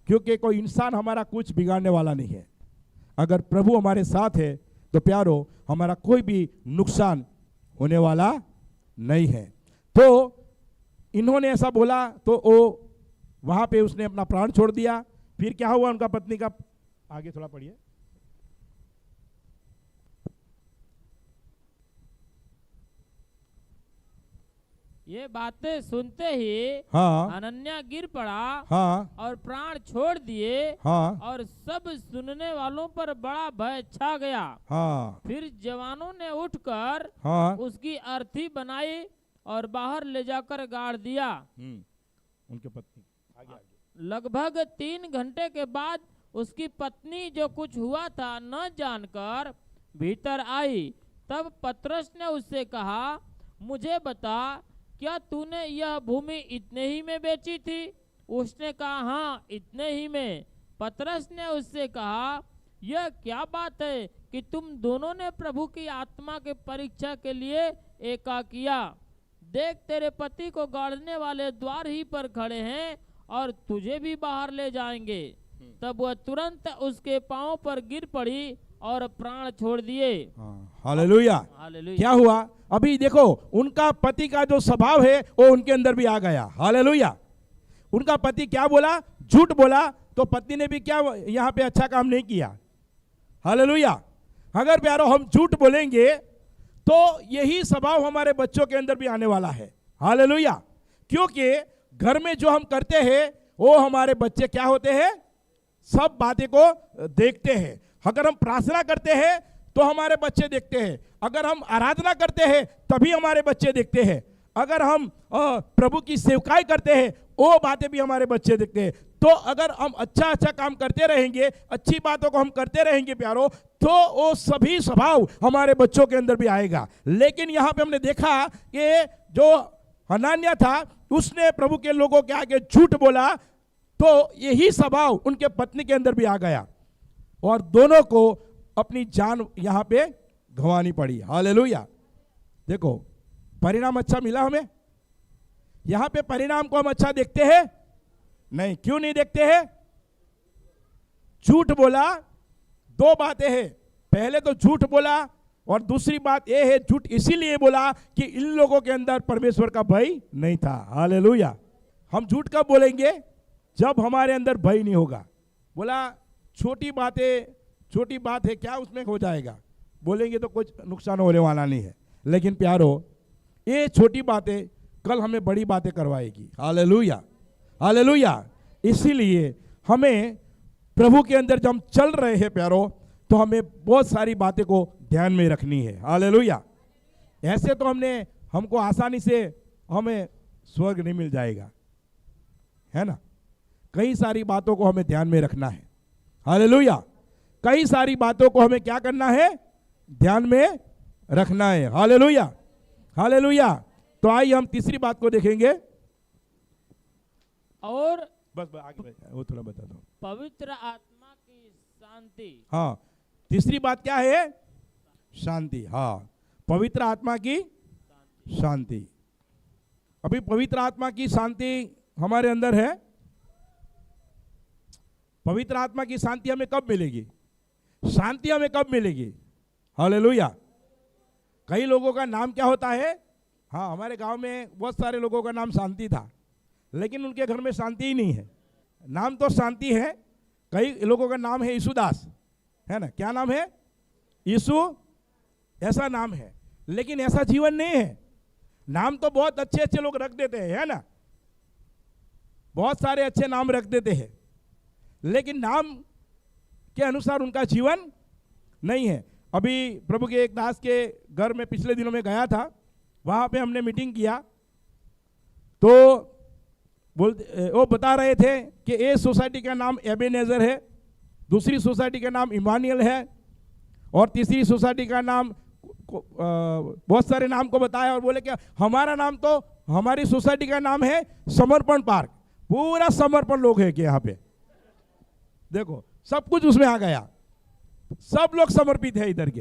क्योंकि कोई इंसान हमारा कुछ बिगाड़ने वाला नहीं है। अगर प्रभु हमारे साथ है तो प्यारो हमारा कोई भी नुकसान होने वाला नहीं है। तो इन्होंने ऐसा बोला तो वो वहां पे उसने अपना प्राण छोड़ दिया। फिर क्या हुआ उनका पत्नी का, आगे थोड़ा पढ़िए। ये बातें सुनते ही हाँ, अनन्या गिर पड़ा, हाँ, और प्राण छोड़ दिए, हाँ, और सब सुनने वालों पर बड़ा भय छा गया। हाँ, फिर जवानों ने उठकर हाँ, उसकी अर्थी बनाई और बाहर ले जाकर गाड़ दिया। उनके पत्नी आगे। लगभग 3 घंटे के बाद उसकी पत्नी जो कुछ हुआ था न जानकर भीतर आई। तब पतरस ने उससे कहा, मुझे बता, क्या तूने यह भूमि इतने ही में बेची थी? उसने कहा, हाँ, इतने ही में। पतरस ने उससे कहा, यह क्या बात है कि तुम दोनों ने प्रभु की आत्मा के परीक्षा के लिए एका किया। देख, तेरे पति को गाड़ने वाले द्वार ही पर खड़े हैं और तुझे भी बाहर ले जाएंगे। तब वह तुरंत उसके पांव पर गिर पड़ी और प्राण छोड़ दिए। हालेलुया। हालेलुया। क्या हुआ? अभी देखो, उनका पति का जो स्वभाव है वो उनके अंदर भी आ गया। हालेलुया। उनका पति क्या बोला? झूठ बोला। तो पत्नी ने भी क्या यहाँ पे अच्छा काम नहीं किया। हालेलुया। अगर प्यारो हम झूठ बोलेंगे तो यही स्वभाव हमारे बच्चों के अंदर भी आने वाला है। हालेलुया। क्योंकि घर में जो हम करते हैं वो हमारे बच्चे क्या होते हैं, सब बातें को देखते हैं। अगर हम प्रार्थना करते हैं तो हमारे बच्चे देखते हैं, अगर हम आराधना करते हैं तभी हमारे बच्चे देखते हैं, अगर हम प्रभु की सेवकाई करते हैं वो बातें भी हमारे बच्चे देखते हैं। तो अगर हम अच्छा अच्छा काम करते रहेंगे, अच्छी बातों को हम करते रहेंगे प्यारो, तो वो सभी स्वभाव हमारे बच्चों के अंदर भी आएगा। लेकिन यहाँ पे हमने देखा कि जो हनान्या था उसने प्रभु के लोगों के आगे झूठ बोला, तो यही स्वभाव उनके पत्नी के अंदर भी आ गया और दोनों को अपनी जान यहाँ पे गंवानी पड़ी। हालेलुया। देखो परिणाम अच्छा मिला हमें। यहां पे परिणाम को हम अच्छा देखते हैं? नहीं। क्यों नहीं देखते हैं? झूठ बोला, दो बातें हैं। पहले तो झूठ बोला और दूसरी बात यह है झूठ इसीलिए बोला कि इन लोगों के अंदर परमेश्वर का भय नहीं था। हालेलुया। हम झूठ कब बोलेंगे? जब हमारे अंदर भय नहीं होगा। बोला छोटी बात है, क्या उसमें हो जाएगा, बोलेंगे तो कुछ नुकसान होने वाला नहीं है। लेकिन प्यारो, ये छोटी बातें कल हमें बड़ी बातें करवाएगी। Hallelujah, hallelujah. इसीलिए हमें प्रभु के अंदर जब हम चल रहे हैं प्यारो, तो हमें बहुत सारी बातें को ध्यान में रखनी है। हालेलुया। ऐसे तो हमको आसानी से हमें स्वर्ग नहीं मिल जाएगा, है ना। कई सारी बातों को हमें ध्यान में रखना है। हालेलुया। कई सारी बातों को हमें क्या करना है? ध्यान में रखना है। Hallelujah, hallelujah. तो आइए हम तीसरी बात को देखेंगे। और बस आगे वो थोड़ा बता दो। पवित्र आत्मा की शांति। हाँ, तीसरी बात क्या है? शांति। हाँ, पवित्र आत्मा की शांति। अभी पवित्र आत्मा की शांति हमारे अंदर है। पवित्र आत्मा की शांति हमें कब मिलेगी? शांति हमें कब मिलेगी? हालेलुया। कई लोगों का नाम क्या होता है? हाँ, हमारे गांव में बहुत सारे लोगों का नाम शांति था, लेकिन उनके घर में शांति ही नहीं है। नाम तो शांति है। कई लोगों का नाम है यीशुदास, है ना। क्या नाम है? यीशु, ऐसा नाम है, लेकिन ऐसा जीवन नहीं है। नाम तो बहुत अच्छे अच्छे लोग रख देते हैं, है ना। बहुत सारे अच्छे नाम रख देते हैं, लेकिन नाम के अनुसार उनका जीवन नहीं है। अभी प्रभु के एक दास के घर में पिछले दिनों में गया था, वहाँ पे हमने मीटिंग किया, तो वो बता रहे थे कि ए सोसाइटी का नाम एबेनेजर है, दूसरी सोसाइटी का नाम इमानुएल है, और तीसरी सोसाइटी का नाम, बहुत सारे नाम को बताया और बोले कि हमारा नाम तो, हमारी सोसाइटी का नाम है समर्पण पार्क। पूरा समर्पण लोग है कि यहाँ पे देखो सब कुछ उसमें आ गया, सब लोग समर्पित है इधर के।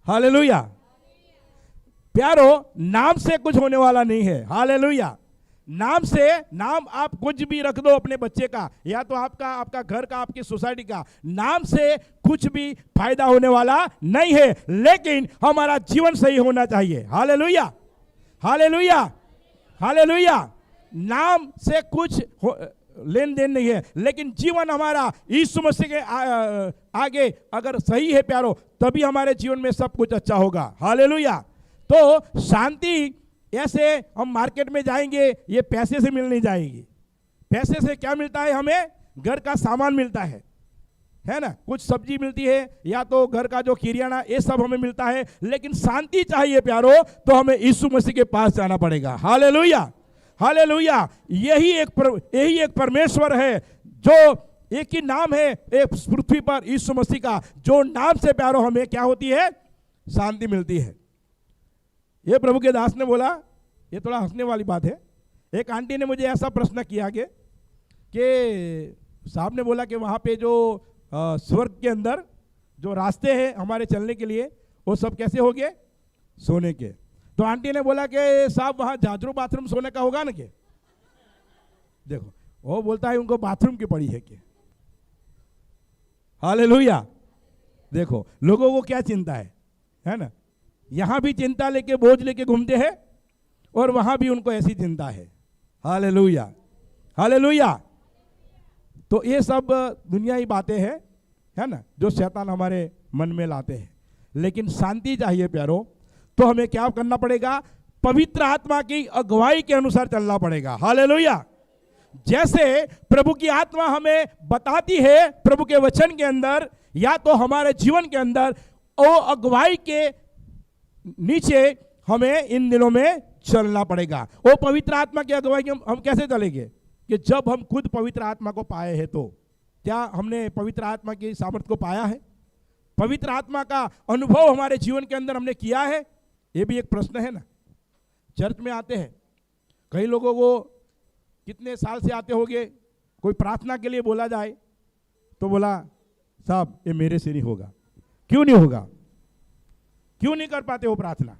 हालेलुया। प्यारो, नाम से कुछ होने वाला नहीं है। हालेलुया। नाम आप कुछ भी रख दो अपने बच्चे का, या तो आपका घर का, आपकी सोसाइटी का, नाम से कुछ भी फायदा होने वाला नहीं है। लेकिन हमारा जीवन सही होना चाहिए। Hallelujah, hallelujah, hallelujah. नाम से कुछ लेन देन नहीं है, लेकिन जीवन हमारा यीशु मसीह के आगे अगर सही है प्यारो, तभी हमारे जीवन में सब कुछ अच्छा होगा। हालेलुया। तो शांति ऐसे हम मार्केट में जाएंगे, ये पैसे से मिल नहीं जाएगी। पैसे से क्या मिलता है? हमें घर का सामान मिलता है ना, कुछ सब्जी मिलती है, या तो घर का जो किरियाना, ये सब हमें मिलता है। लेकिन शांति चाहिए प्यारो, तो हमें यीशु मसीह के पास जाना पड़ेगा। Hallelujah, hallelujah. यही एक परमेश्वर है, जो एक ही नाम है एक पृथ्वी पर, यीशु मसीह का, जो नाम से प्यारो हमें क्या होती है? शांति मिलती है। ये प्रभु के दास ने बोला, ये थोड़ा हंसने वाली बात है। एक आंटी ने मुझे ऐसा प्रश्न किया कि साहब ने बोला कि वहाँ पे जो स्वर्ग के अंदर जो रास्ते हैं हमारे चलने के लिए, वो सब कैसे हो गए? सोने के। तो आंटी ने बोला कि साहब वहाँ जाजरू बाथरूम सोने का होगा ना? के देखो, वो बोलता है उनको बाथरूम की पड़ी है कि। हालेलुया। देखो लोगों को क्या चिंता है ना। यहां भी चिंता लेके, बोझ लेके घूमते हैं, और वहां भी उनको ऐसी चिंता है। Hallelujah, hallelujah. तो ये सब दुनियाई बातें हैं, है ना, जो शैतान हमारे मन में लाते हैं। लेकिन शांति चाहिए प्यारो, तो हमें क्या करना पड़ेगा? पवित्र आत्मा की अगुवाई के अनुसार चलना पड़ेगा। हालेलुया। जैसे प्रभु की आत्मा हमें बताती है प्रभु के वचन के अंदर, या तो हमारे जीवन के अंदर, वो अगुवाई के नीचे हमें इन दिनों में चलना पड़ेगा। वो पवित्र आत्मा की अगुवाई हम कैसे चलेंगे? कि जब हम खुद पवित्र आत्मा को पाए हैं तो क्या हमने पवित्र आत्मा की सामर्थ्य को पाया है? पवित्र आत्मा का अनुभव हमारे जीवन के अंदर हमने किया है? ये भी एक प्रश्न है ना। चर्च में आते हैं, कई लोगों को कितने साल से आते होंगे, कोई प्रार्थना के लिए बोला जाए तो बोला साहब ये मेरे से नहीं होगा। क्यों नहीं होगा? क्यों नहीं कर पाते हो प्रार्थना?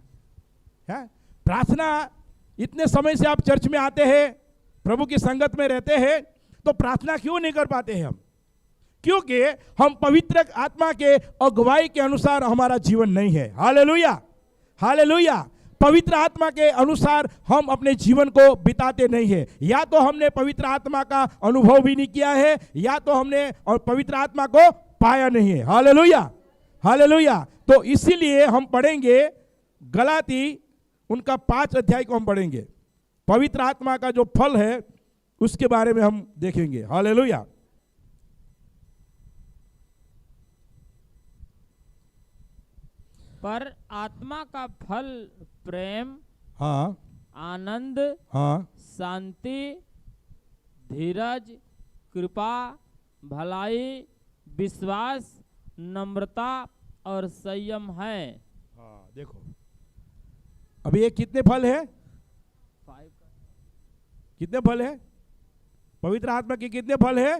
है प्रार्थना, इतने समय से आप चर्च में आते हैं, प्रभु की संगत में रहते हैं, तो प्रार्थना क्यों नहीं कर पाते हैं हम? क्योंकि हम पवित्र आत्मा के अगुवाई के अनुसार हमारा जीवन नहीं है। Hallelujah, hallelujah. पवित्र आत्मा के अनुसार हम अपने जीवन को बिताते नहीं है। या तो हमने पवित्र आत्मा का अनुभव भी नहीं किया है, या तो हमने और पवित्र आत्मा को पाया नहीं है। Hallelujah, hallelujah. तो इसीलिए हम पढ़ेंगे गलाती उनका 5 अध्याय को हम पढ़ेंगे। पवित्र आत्मा का जो फल है उसके बारे में हम देखेंगे। हालेलुया। पर आत्मा का फल प्रेम, हाँ, आनंद, हाँ, शांति, धीरज, कृपा, भलाई, विश्वास, नम्रता और संयम है। हाँ, देखो अभी ये कितने फल है? 5 कितने फल है? पवित्र आत्मा के कितने फल है?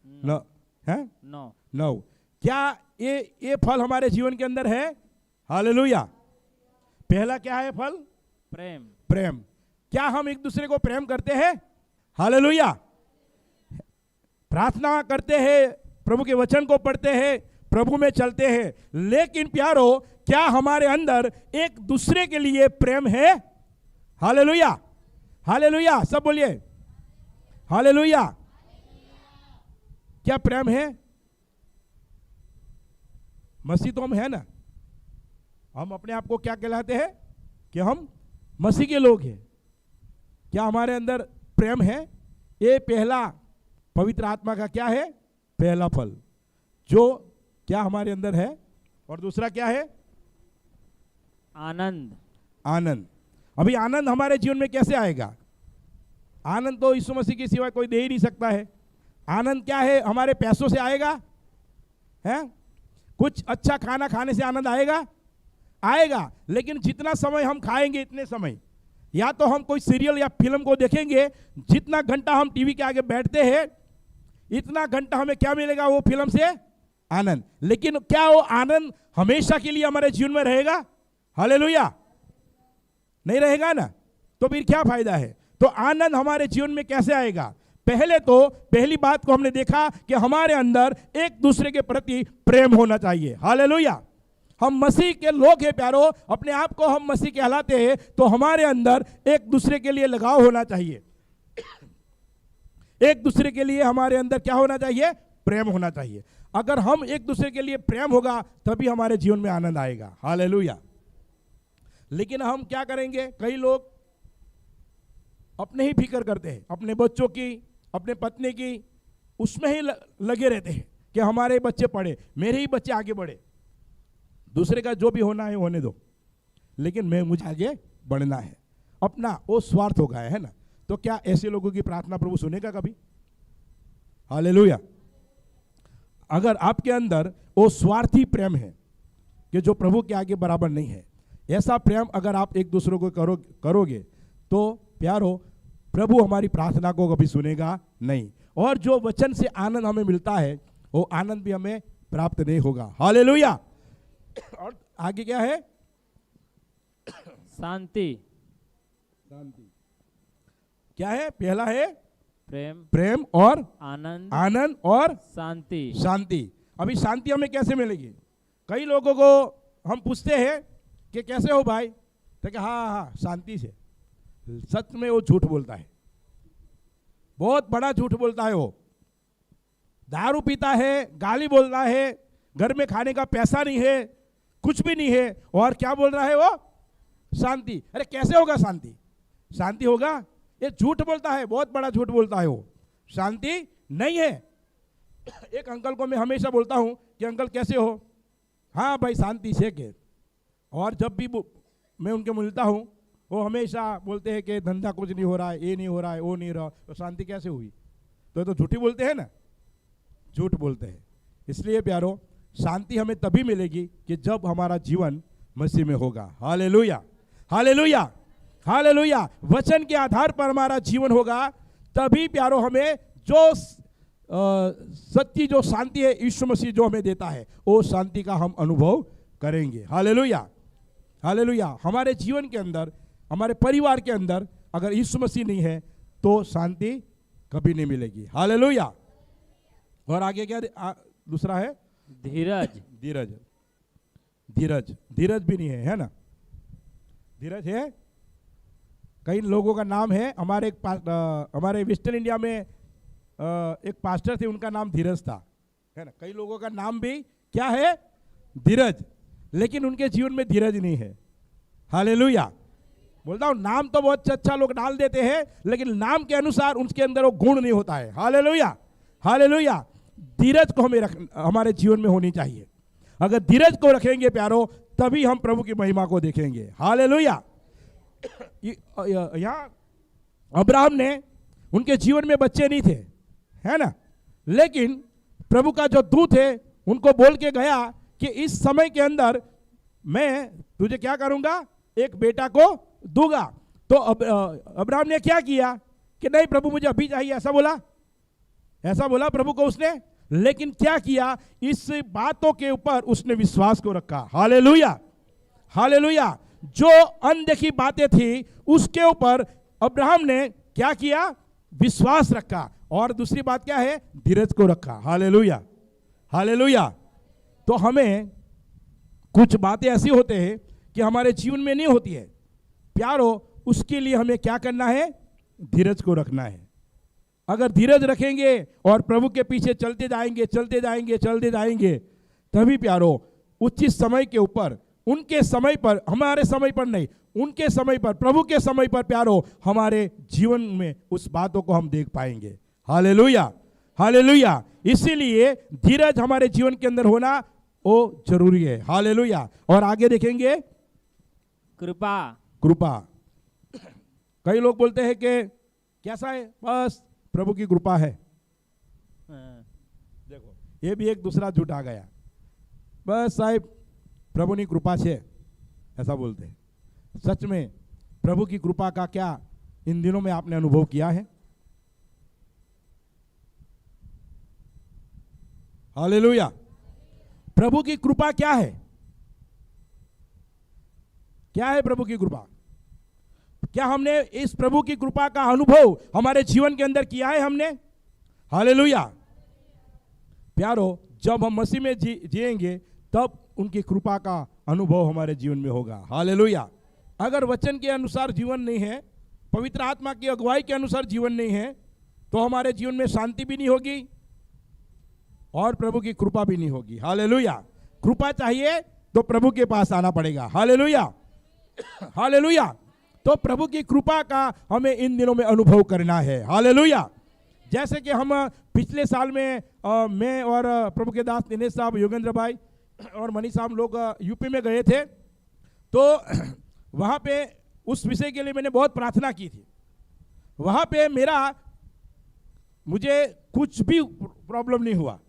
9 है, 9। क्या ये फल हमारे जीवन के अंदर है? हालेलुया। पहला क्या है फल? प्रेम। प्रेम। क्या हम एक दूसरे को प्रेम करते हैं? हालेलुया। प्रार्थना करते हैं, प्रभु के वचन को पढ़ते हैं, प्रभु में चलते हैं, लेकिन प्यारो क्या हमारे अंदर एक दूसरे के लिए प्रेम है? Hallelujah, hallelujah. सब बोलिए हालेलुया। क्या प्रेम है? मसीह तो हम है ना। हम अपने आप को क्या कहलाते हैं? कि हम मसीह के लोग हैं। क्या हमारे अंदर प्रेम है? ये पहला पवित्र आत्मा का क्या है? पहला फल जो क्या हमारे अंदर है। और दूसरा क्या है? आनंद। आनंद। अभी आनंद हमारे जीवन में कैसे आएगा? आनंद तो यीशु मसीह के सिवा कोई दे ही नहीं सकता है। आनंद क्या है? हमारे पैसों से आएगा? है कुछ अच्छा खाना खाने से आनंद आएगा? आएगा, लेकिन जितना समय हम खाएंगे इतने समय, या तो हम कोई सीरियल या फिल्म को देखेंगे, जितना घंटा हम टीवी के आगे बैठते हैं इतना घंटा हमें क्या मिलेगा? वो फिल्म से आनंद। लेकिन क्या वो आनंद हमेशा के लिए हमारे जीवन में रहेगा? हालेलुया, नहीं रहेगा ना। तो फिर क्या फायदा है? तो आनंद हमारे जीवन में कैसे आएगा? पहले तो पहली बात को हमने देखा कि हमारे अंदर एक दूसरे के प्रति प्रेम होना चाहिए। हालेलुया। हम मसीह के लोग हैं प्यारो, अपने आप को हम मसीह कहलाते हैं, तो हमारे अंदर एक दूसरे के लिए लगाव होना चाहिए। एक दूसरे के लिए हमारे अंदर क्या होना चाहिए? प्रेम होना चाहिए। अगर हम एक दूसरे के लिए प्रेम होगा तभी हमारे जीवन में आनंद आएगा। हालेलुया। लेकिन हम क्या करेंगे? कई लोग अपने ही फिक्र करते हैं, अपने बच्चों की, अपने पत्नी की, उसमें ही लगे रहते हैं कि हमारे बच्चे पढ़े, मेरे ही बच्चे आगे बढ़े। दूसरे का जो भी होना है होने दो, लेकिन मुझे आगे बढ़ना है। अपना वो स्वार्थ हो गया है ना। तो क्या ऐसे लोगों की प्रार्थना प्रभु सुनेगा कभी? हालेलुया। अगर आपके अंदर वो स्वार्थी प्रेम है कि जो प्रभु के आगे बराबर नहीं है, ऐसा प्रेम अगर आप एक दूसरे को करोगे तो प्यारो प्रभु हमारी प्रार्थना को कभी सुनेगा नहीं। और जो वचन से आनंद हमें मिलता है वो आनंद भी हमें प्राप्त नहीं होगा। हालेलुया। और आगे क्या है? शांति। शांति क्या है? पहला है प्रेम, प्रेम और आनंद, आनंद और शांति। शांति। अभी शांति हमें कैसे मिलेगी? कई लोगों को हम पूछते हैं कि कैसे हो भाई, तो कि हाँ हाँ शांति से। सच में वो झूठ बोलता है, बहुत बड़ा झूठ बोलता है। वो दारू पीता है, गाली बोलता है, घर में खाने का पैसा नहीं है, कुछ भी नहीं है, और क्या बोल रहा है वो? शांति। अरे कैसे होगा शांति? शांति होगा? ये झूठ बोलता है, बहुत बड़ा झूठ बोलता है वो। शांति नहीं है। एक अंकल को मैं हमेशा बोलता हूं कि अंकल कैसे हो? हाँ भाई शांति से के। और जब भी मैं उनके मिलता हूं वो हमेशा बोलते हैं कि धंधा कुछ नहीं हो रहा है, ये नहीं हो रहा है, वो नहीं हो रहा, तो शांति कैसे हुई? तो झूठी बोलते हैं ना, झूठ बोलते हैं। इसलिए प्यारो, शांति हमें तभी मिलेगी कि जब हमारा जीवन मसीह में होगा। Hallelujah, hallelujah, hallelujah. वचन के आधार पर हमारा जीवन होगा, तभी प्यारो हमें जो सच्ची जो शांति है यीशु मसीह जो हमें देता है, वो शांति का हम अनुभव करेंगे। Hallelujah, hallelujah. हमारे जीवन के अंदर, हमारे परिवार के अंदर अगर यीशु मसीह नहीं है तो शांति कभी नहीं मिलेगी। हालेलुया। और आगे क्या दूसरा है? धीरज। धीरज, धीरज, धीरज भी नहीं है ना? धीरज है? कई लोगों का नाम है। हमारे वेस्टर्न इंडिया में एक पास्टर थे, उनका नाम धीरज था, है ना? कई लोगों का नाम भी क्या है? धीरज, लेकिन उनके जीवन में धीरज नहीं है। हालेलुया। बोलता हूँ, नाम तो बहुत अच्छा लोग डाल देते हैं, लेकिन नाम के अनुसार उनके अंदर वो गुण नहीं होता है। Hallelujah, hallelujah. धीरज को हमारे जीवन में होनी चाहिए। अगर धीरज को रखेंगे प्यारो, तभी हम प्रभु की महिमा को देखेंगे। हालेलुया। यहाँ अब्राहम ने, उनके जीवन में बच्चे नहीं थे, है ना? लेकिन प्रभु का जो दूत है उनको बोल के गया कि इस समय के अंदर मैं तुझे क्या करूंगा? एक बेटा को दूंगा। तो अब्राहम ने क्या किया कि नहीं प्रभु मुझे अभी चाहिए, ऐसा बोला, ऐसा बोला प्रभु को उसने। लेकिन क्या किया? इस बातों के ऊपर उसने विश्वास को रखा। Hallelujah, hallelujah. जो अनदेखी बातें थी उसके ऊपर अब्राहम ने क्या किया? विश्वास रखा। और दूसरी बात क्या है? धीरज को रखा। Hallelujah, hallelujah. तो हमें कुछ बातें ऐसी होते हैं कि हमारे जीवन में नहीं होती है प्यारो, उसके लिए हमें क्या करना है? धीरज को रखना है। अगर धीरज रखेंगे और प्रभु के पीछे चलते जाएंगे, चलते जाएंगे, चलते जाएंगे, तभी प्यारो उचित समय के ऊपर, उनके समय पर, हमारे समय पर नहीं, उनके समय पर, प्रभु के समय पर प्यारो, हमारे जीवन में उस बातों को हम देख पाएंगे। Hallelujah, hallelujah. इसीलिए धीरज हमारे जीवन के अंदर होना वो जरूरी है। हालेलुया। और आगे देखेंगे कृपा। कृपा। कई लोग बोलते हैं कि कैसा है? बस प्रभु की कृपा है। देखो, ये भी एक दूसरा झूठ आ गया। बस साहब प्रभु की कृपा से, ऐसा बोलते हैं। सच में प्रभु की कृपा का क्या इन दिनों में आपने अनुभव किया है? हालेलुया। प्रभु की कृपा क्या है? क्या है प्रभु की कृपा? क्या हमने इस प्रभु की कृपा का अनुभव हमारे जीवन के अंदर किया है हमने? हालेलुया। प्यारो, जब हम मसीह में जिएंगे तब उनकी कृपा का अनुभव हमारे जीवन में होगा। हालेलुया। अगर वचन के अनुसार जीवन नहीं है, पवित्र आत्मा की अगुवाई के अनुसार जीवन नहीं है, तो हमारे जीवन में शांति भी नहीं होगी और प्रभु की कृपा भी नहीं होगी। हालेलुया। कृपा चाहिए तो प्रभु के पास आना पड़ेगा। Hallelujah, hallelujah. तो प्रभु की कृपा का हमें इन दिनों में अनुभव करना है। हालेलुया। जैसे कि हम पिछले साल में मैं और प्रभु के दास दिनेश साहब, योगेंद्र भाई और मनीष साहब लोग यूपी में गए थे, तो वहाँ पे उस विषय के लिए मैंने बहुत प्रार्थना की थी। वहाँ पे मुझे कुछ भी प्रॉब्लम नहीं हुआ।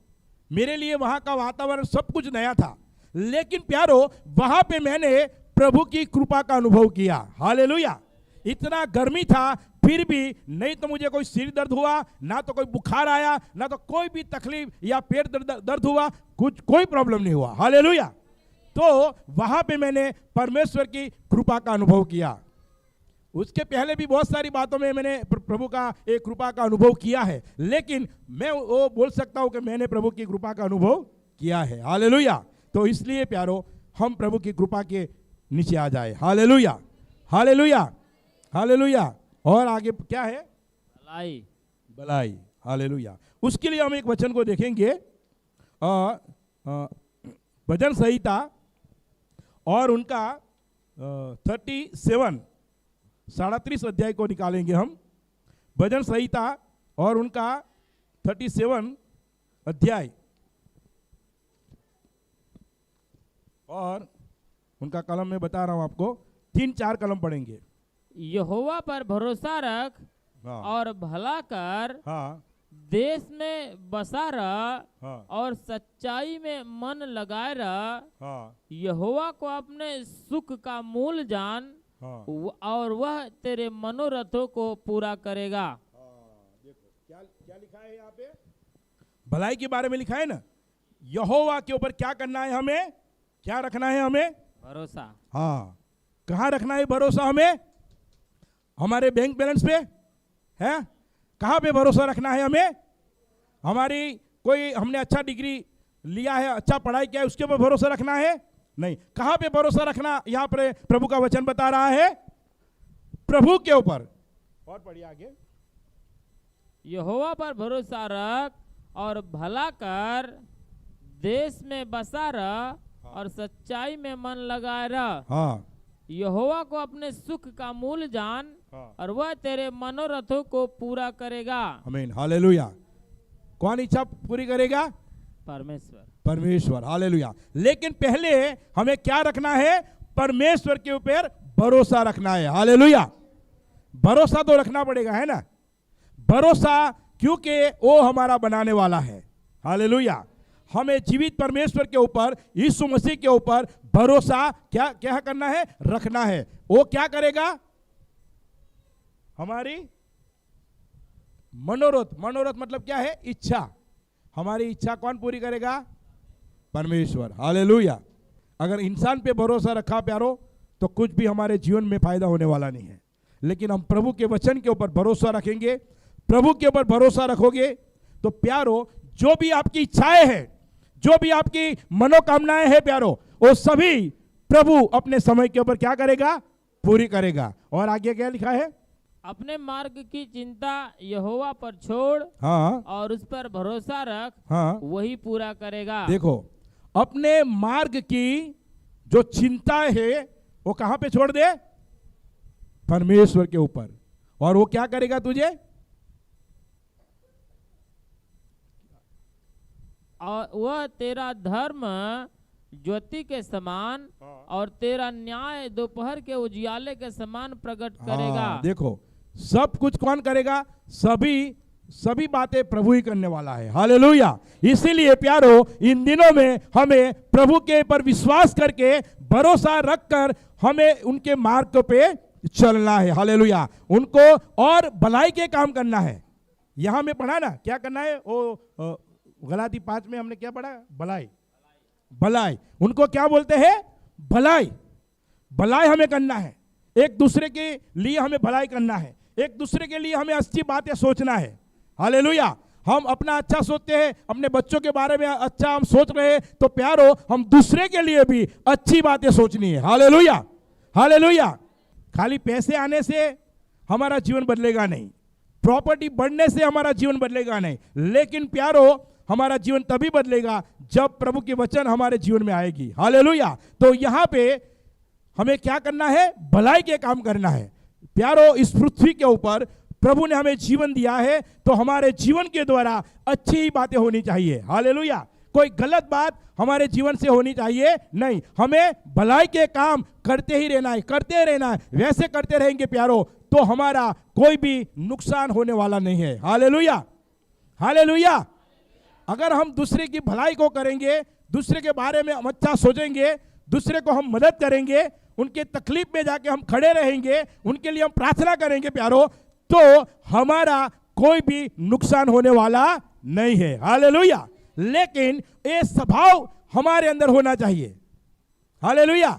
मेरे लिए वहाँ का वातावरण सब कुछ नया था, लेकिन प्यारो वहाँ पे मैंने प्रभु की कृपा का अनुभव किया। हालेलुया। इतना गर्मी था, फिर भी नहीं तो मुझे कोई सिर दर्द हुआ, ना तो कोई बुखार आया, ना तो कोई भी तकलीफ या पेट दर्द हुआ, कोई प्रॉब्लम नहीं हुआ। हालेलुया। तो वहां पे मैंने परमेश्वर की कृपा का अनुभव किया। उसके पहले भी बहुत सारी बातों में मैंने प्रभु का एक कृपा का अनुभव किया है, लेकिन मैं वो बोल सकता हूं कि मैंने प्रभु की कृपा का अनुभव किया है। हालेलुया। तो इसलिए प्यारो, हम प्रभु की कृपा के नीचे आ जाए। Hallelujah, hallelujah, hallelujah. और आगे क्या है? भलाई, भलाई। हालेलुया। उसके लिए हम एक वचन को देखेंगे, भजन संहिता और उनका 37 अध्याय को निकालेंगे हम। भजन संहिता और उनका 37 अध्याय और उनका कलम में बता रहा हूं आपको, 3-4 कलम पढ़ेंगे। यहोवा पर भरोसा रख हाँ और भला कर, हाँ देश में बसा रह हाँ और सच्चाई में मन लगाए रह। हाँ यहोवा को अपने सुख का मूल जान, हाँ। और वह तेरे मनोरथों को पूरा करेगा। देखो क्या क्या लिखा है यहाँ पे, भलाई के बारे में लिखा है ना। यहोवा के ऊपर क्या करना है हमें, क्या रखना है हमें, भरोसा। हाँ कहाँ रखना है भरोसा हमें, हमारे बैंक बैलेंस पे है, कहाँ पे भरोसा रखना है हमें, हमारी कोई हमने अच्छा डिग्री लिया है, अच्छा पढ़ाई किया है, उसके ऊपर भरोसा रखना है नहीं। कहाँ पे भरोसा रखना, यहाँ पर प्रभु का वचन बता रहा है, प्रभु के ऊपर। और पढ़िए आगे, यहोवा पर भरोसा रख और भला कर, देश में बसा रह और सच्चाई में मन लगाए रह। हाँ यहोवा को अपने सुख का मूल जान, हाँ। और वह तेरे मनोरथों को पूरा करेगा। आमीन हालेलुया। कौन इच्छा पूरी करेगा, परमेश्वर। परमेश्वर हालेलुया। लेकिन पहले हमें क्या रखना है, परमेश्वर के ऊपर भरोसा रखना है। हालेलुया, भरोसा तो रखना पड़ेगा है ना, भरोसा, क्योंकि वो हमारा बनाने वाला है। हालेलुया, हमें जीवित परमेश्वर के ऊपर, यीशु मसीह के ऊपर भरोसा क्या क्या करना है, रखना है। वो क्या करेगा, हमारी मनोरथ, मनोरथ मतलब क्या है, इच्छा, हमारी इच्छा कौन पूरी करेगा, परमेश्वर। हालेलुया। अगर इंसान पे भरोसा रखा प्यारो तो कुछ भी हमारे जीवन में फायदा होने वाला नहीं है। लेकिन हम प्रभु के वचन के ऊपर भरोसा रखेंगे, प्रभु के ऊपर भरोसा रखोगे तो प्यारो जो भी आपकी इच्छाएं हैं, जो भी आपकी मनोकामनाएं हैं प्यारो, वो सभी प्रभु अपने समय के ऊपर क्या करेगा, पूरी करेगा। और आगे क्या लिखा है, अपने मार्ग की चिंता यहोवा पर छोड़, हाँ और उस पर भरोसा रख, हाँ। वही पूरा करेगा। देखो, अपने मार्ग की जो चिंता है वो कहां पे छोड़ दे, परमेश्वर के ऊपर, और वो क्या करेगा तुझे, और वह तेरा धर्म ज्योति के समान और तेरा न्याय दोपहर के उजियाले के समान प्रकट करेगा। देखो, सब कुछ कौन करेगा, सभी बातें प्रभु ही करने वाला है। हालेलुया। इसीलिए प्यारो इन दिनों में हमें प्रभु के ऊपर विश्वास करके, भरोसा रखकर हमें उनके मार्ग पे चलना है। हालेलुया। उनको और भलाई के काम करना है। यहां में पढ़ा ना, क्या करना है, वो गलाती 5 में हमने क्या पढ़ा, भलाई, भलाई। उनको क्या बोलते हैं, भलाई, भलाई हमें करना है। एक दूसरे के लिए हमें भलाई करना है, एक दूसरे के लिए हमें अच्छी बातें सोचना है। हालेलुया। हम अपना अच्छा सोचते हैं, अपने बच्चों के बारे में अच्छा हम सोच रहे हैं, तो प्यारो हम दूसरे के लिए भी अच्छी बातें सोचनी है। Hallelujah, hallelujah. खाली पैसे आने से हमारा जीवन बदलेगा नहीं, प्रॉपर्टी बढ़ने से हमारा जीवन बदलेगा नहीं, लेकिन प्यारो हमारा जीवन तभी बदलेगा जब प्रभु की वचन हमारे जीवन में आएगी। हालेलुया। तो यहाँ पे हमें क्या करना है, भलाई के काम करना है। प्यारो इस पृथ्वी के ऊपर प्रभु ने हमें जीवन दिया है, तो हमारे जीवन के द्वारा अच्छी ही बातें होनी चाहिए। हालेलुया। कोई गलत बात हमारे जीवन से होनी चाहिए नहीं, हमें भलाई के काम करते ही रहना है, करते रहना है। वैसे करते रहेंगे प्यारो तो हमारा कोई भी नुकसान होने वाला नहीं है। Hallelujah, hallelujah. अगर हम दूसरे की भलाई को करेंगे, दूसरे के बारे में हम अच्छा सोचेंगे, दूसरे को हम मदद करेंगे, उनके तकलीफ में जाके हम खड़े रहेंगे, उनके लिए हम प्रार्थना करेंगे प्यारो, तो हमारा कोई भी नुकसान होने वाला नहीं है। हालेलुया। लेकिन ये स्वभाव हमारे अंदर होना चाहिए। हालेलुया।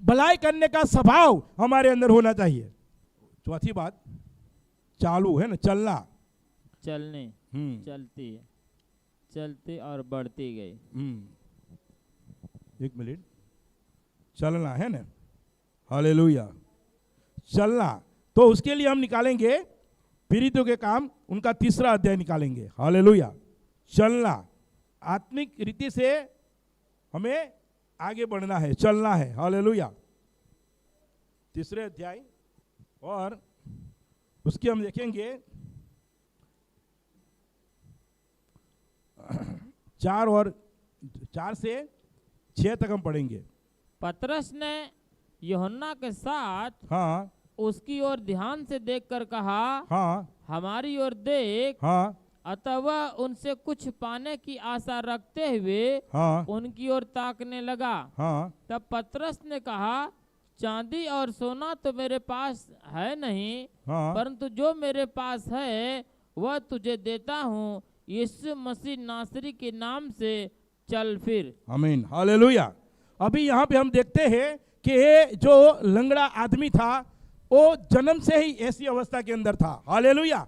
भलाई करने का स्वभाव हमारे अंदर होना चाहिए। चौथी बात, चालू है ना, चलना, चलने, चलती है, चलती और बढ़ती गई। एक मिनट, चलना है ना, हालेलुया, चलना। तो उसके लिए हम निकालेंगे पीड़ितों के काम, उनका 3रा अध्याय निकालेंगे। हालेलुया। चलना, आत्मिक रीति से हमें आगे बढ़ना है, चलना है। हालेलुया। 3रे अध्याय, और उसके हम देखेंगे 4 से 6 तक हम पढ़ेंगे। पतरस ने यूहन्ना के साथ हाँ उसकी ओर ध्यान से देखकर कहा, हाँ हमारी ओर देख। हाँ अतः वह उनसे कुछ पाने की आशा रखते हुए हाँ उनकी ओर ताकने लगा। हाँ तब पतरस ने कहा, चांदी और सोना तो मेरे पास है नहीं, हाँ परंतु जो मेरे पास है वह तुझे देता हूँ। यीशु मसीह नासरी के नाम से चल फिर। आमीन, हालेलुया। अभी यहाँ पे हम देखते हैं कि ये जो लंगड़ा आदमी था वो जन्म से ही ऐसी अवस्था के अंदर था। हालेलुया।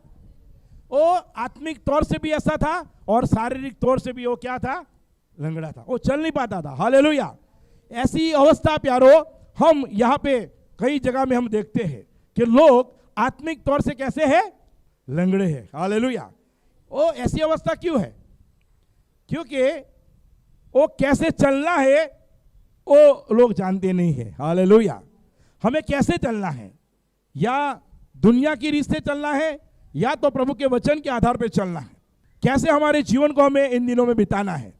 वो आत्मिक तौर से भी ऐसा था और शारीरिक तौर से भी वो क्या था, लंगड़ा था, वो चल नहीं पाता था। हालेलुया। ऐसी अवस्था प्यारो हम यहाँ पे कई जगह में हम देखते हैं कि लोग आत्मिक तौर से कैसे हैं, लंगड़े हैं। हालेलुया। वो ऐसी अवस्था क्यों है? क्योंकि वो कैसे चलना है वो लोग जानते नहीं है। हालेलुया। हमें कैसे चलना है, या दुनिया की रीत से चलना है या तो प्रभु के वचन के आधार पर चलना है। कैसे हमारे जीवन को हमें इन दिनों में बिताना है।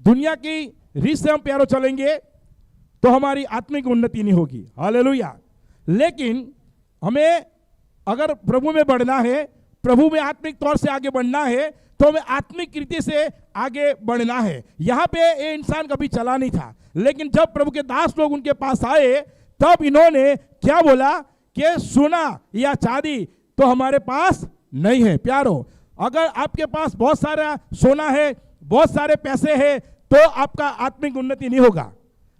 दुनिया की रीत से हम प्यारो चलेंगे तो हमारी आत्मिक उन्नति नहीं होगी। हालेलुया। लेकिन हमें अगर प्रभु में बढ़ना है, प्रभु में आत्मिक तौर से आगे बढ़ना है, तो हमें आत्मिक रीति से आगे बढ़ना है। यहाँ पे ये इंसान कभी चला नहीं था, लेकिन जब प्रभु के दास लोग उनके पास आए तब इन्होंने क्या बोला कि सोना या चांदी तो हमारे पास नहीं है। प्यारो, अगर आपके पास बहुत सारा सोना है, बहुत सारे पैसे हैं, तो आपका आत्मिक उन्नति नहीं होगा।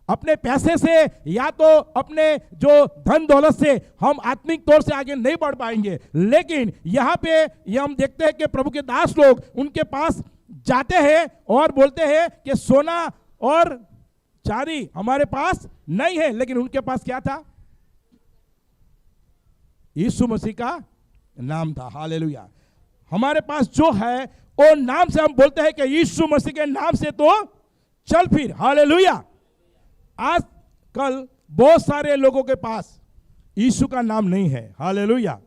अपने पैसे से या तो अपने जो धन दौलत से हम आत्मिक तौर से आगे नहीं बढ़ पाएंगे। लेकिन यहाँ पे ये हम देखते हैं कि प्रभु के दास लोग उनके पास जाते हैं और बोलते हैं कि सोना और चांदी हमारे पास नहीं है, लेकिन उनके पास क्या था, यीशु मसीह का नाम था। हालेलुया। हमारे पास जो है वो नाम से हम बोलते हैं कि यीशु मसीह के नाम से तो चल फिर। हालेलुया। आज कल बहुत सारे लोगों के पास यीशु का नाम नहीं है। हालेलुया।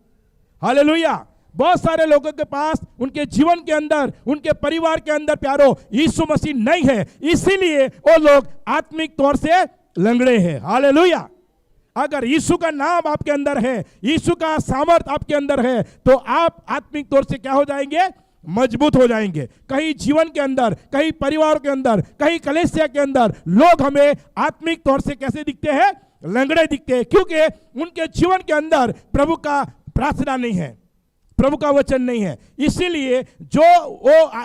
हालेलुया। बहुत सारे लोगों के पास उनके जीवन के अंदर, उनके परिवार के अंदर प्यारो यीशु मसीह नहीं है, इसीलिए वो लोग आत्मिक तौर से लंगड़े हैं। हालेलुया। अगर यीशु का नाम आपके अंदर है, यीशु का सामर्थ आपके अंदर है, तो आप आत्मिक तौर से क्या हो जाएंगे, मजबूत हो जाएंगे। कहीं जीवन के अंदर, कहीं परिवार के अंदर, कहीं कलीसिया के अंदर लोग हमें आत्मिक तौर से कैसे दिखते हैं, लंगड़े दिखते हैं, क्योंकि उनके जीवन के अंदर प्रभु का प्रार्थना नहीं है, प्रभु का वचन नहीं है। इसीलिए जो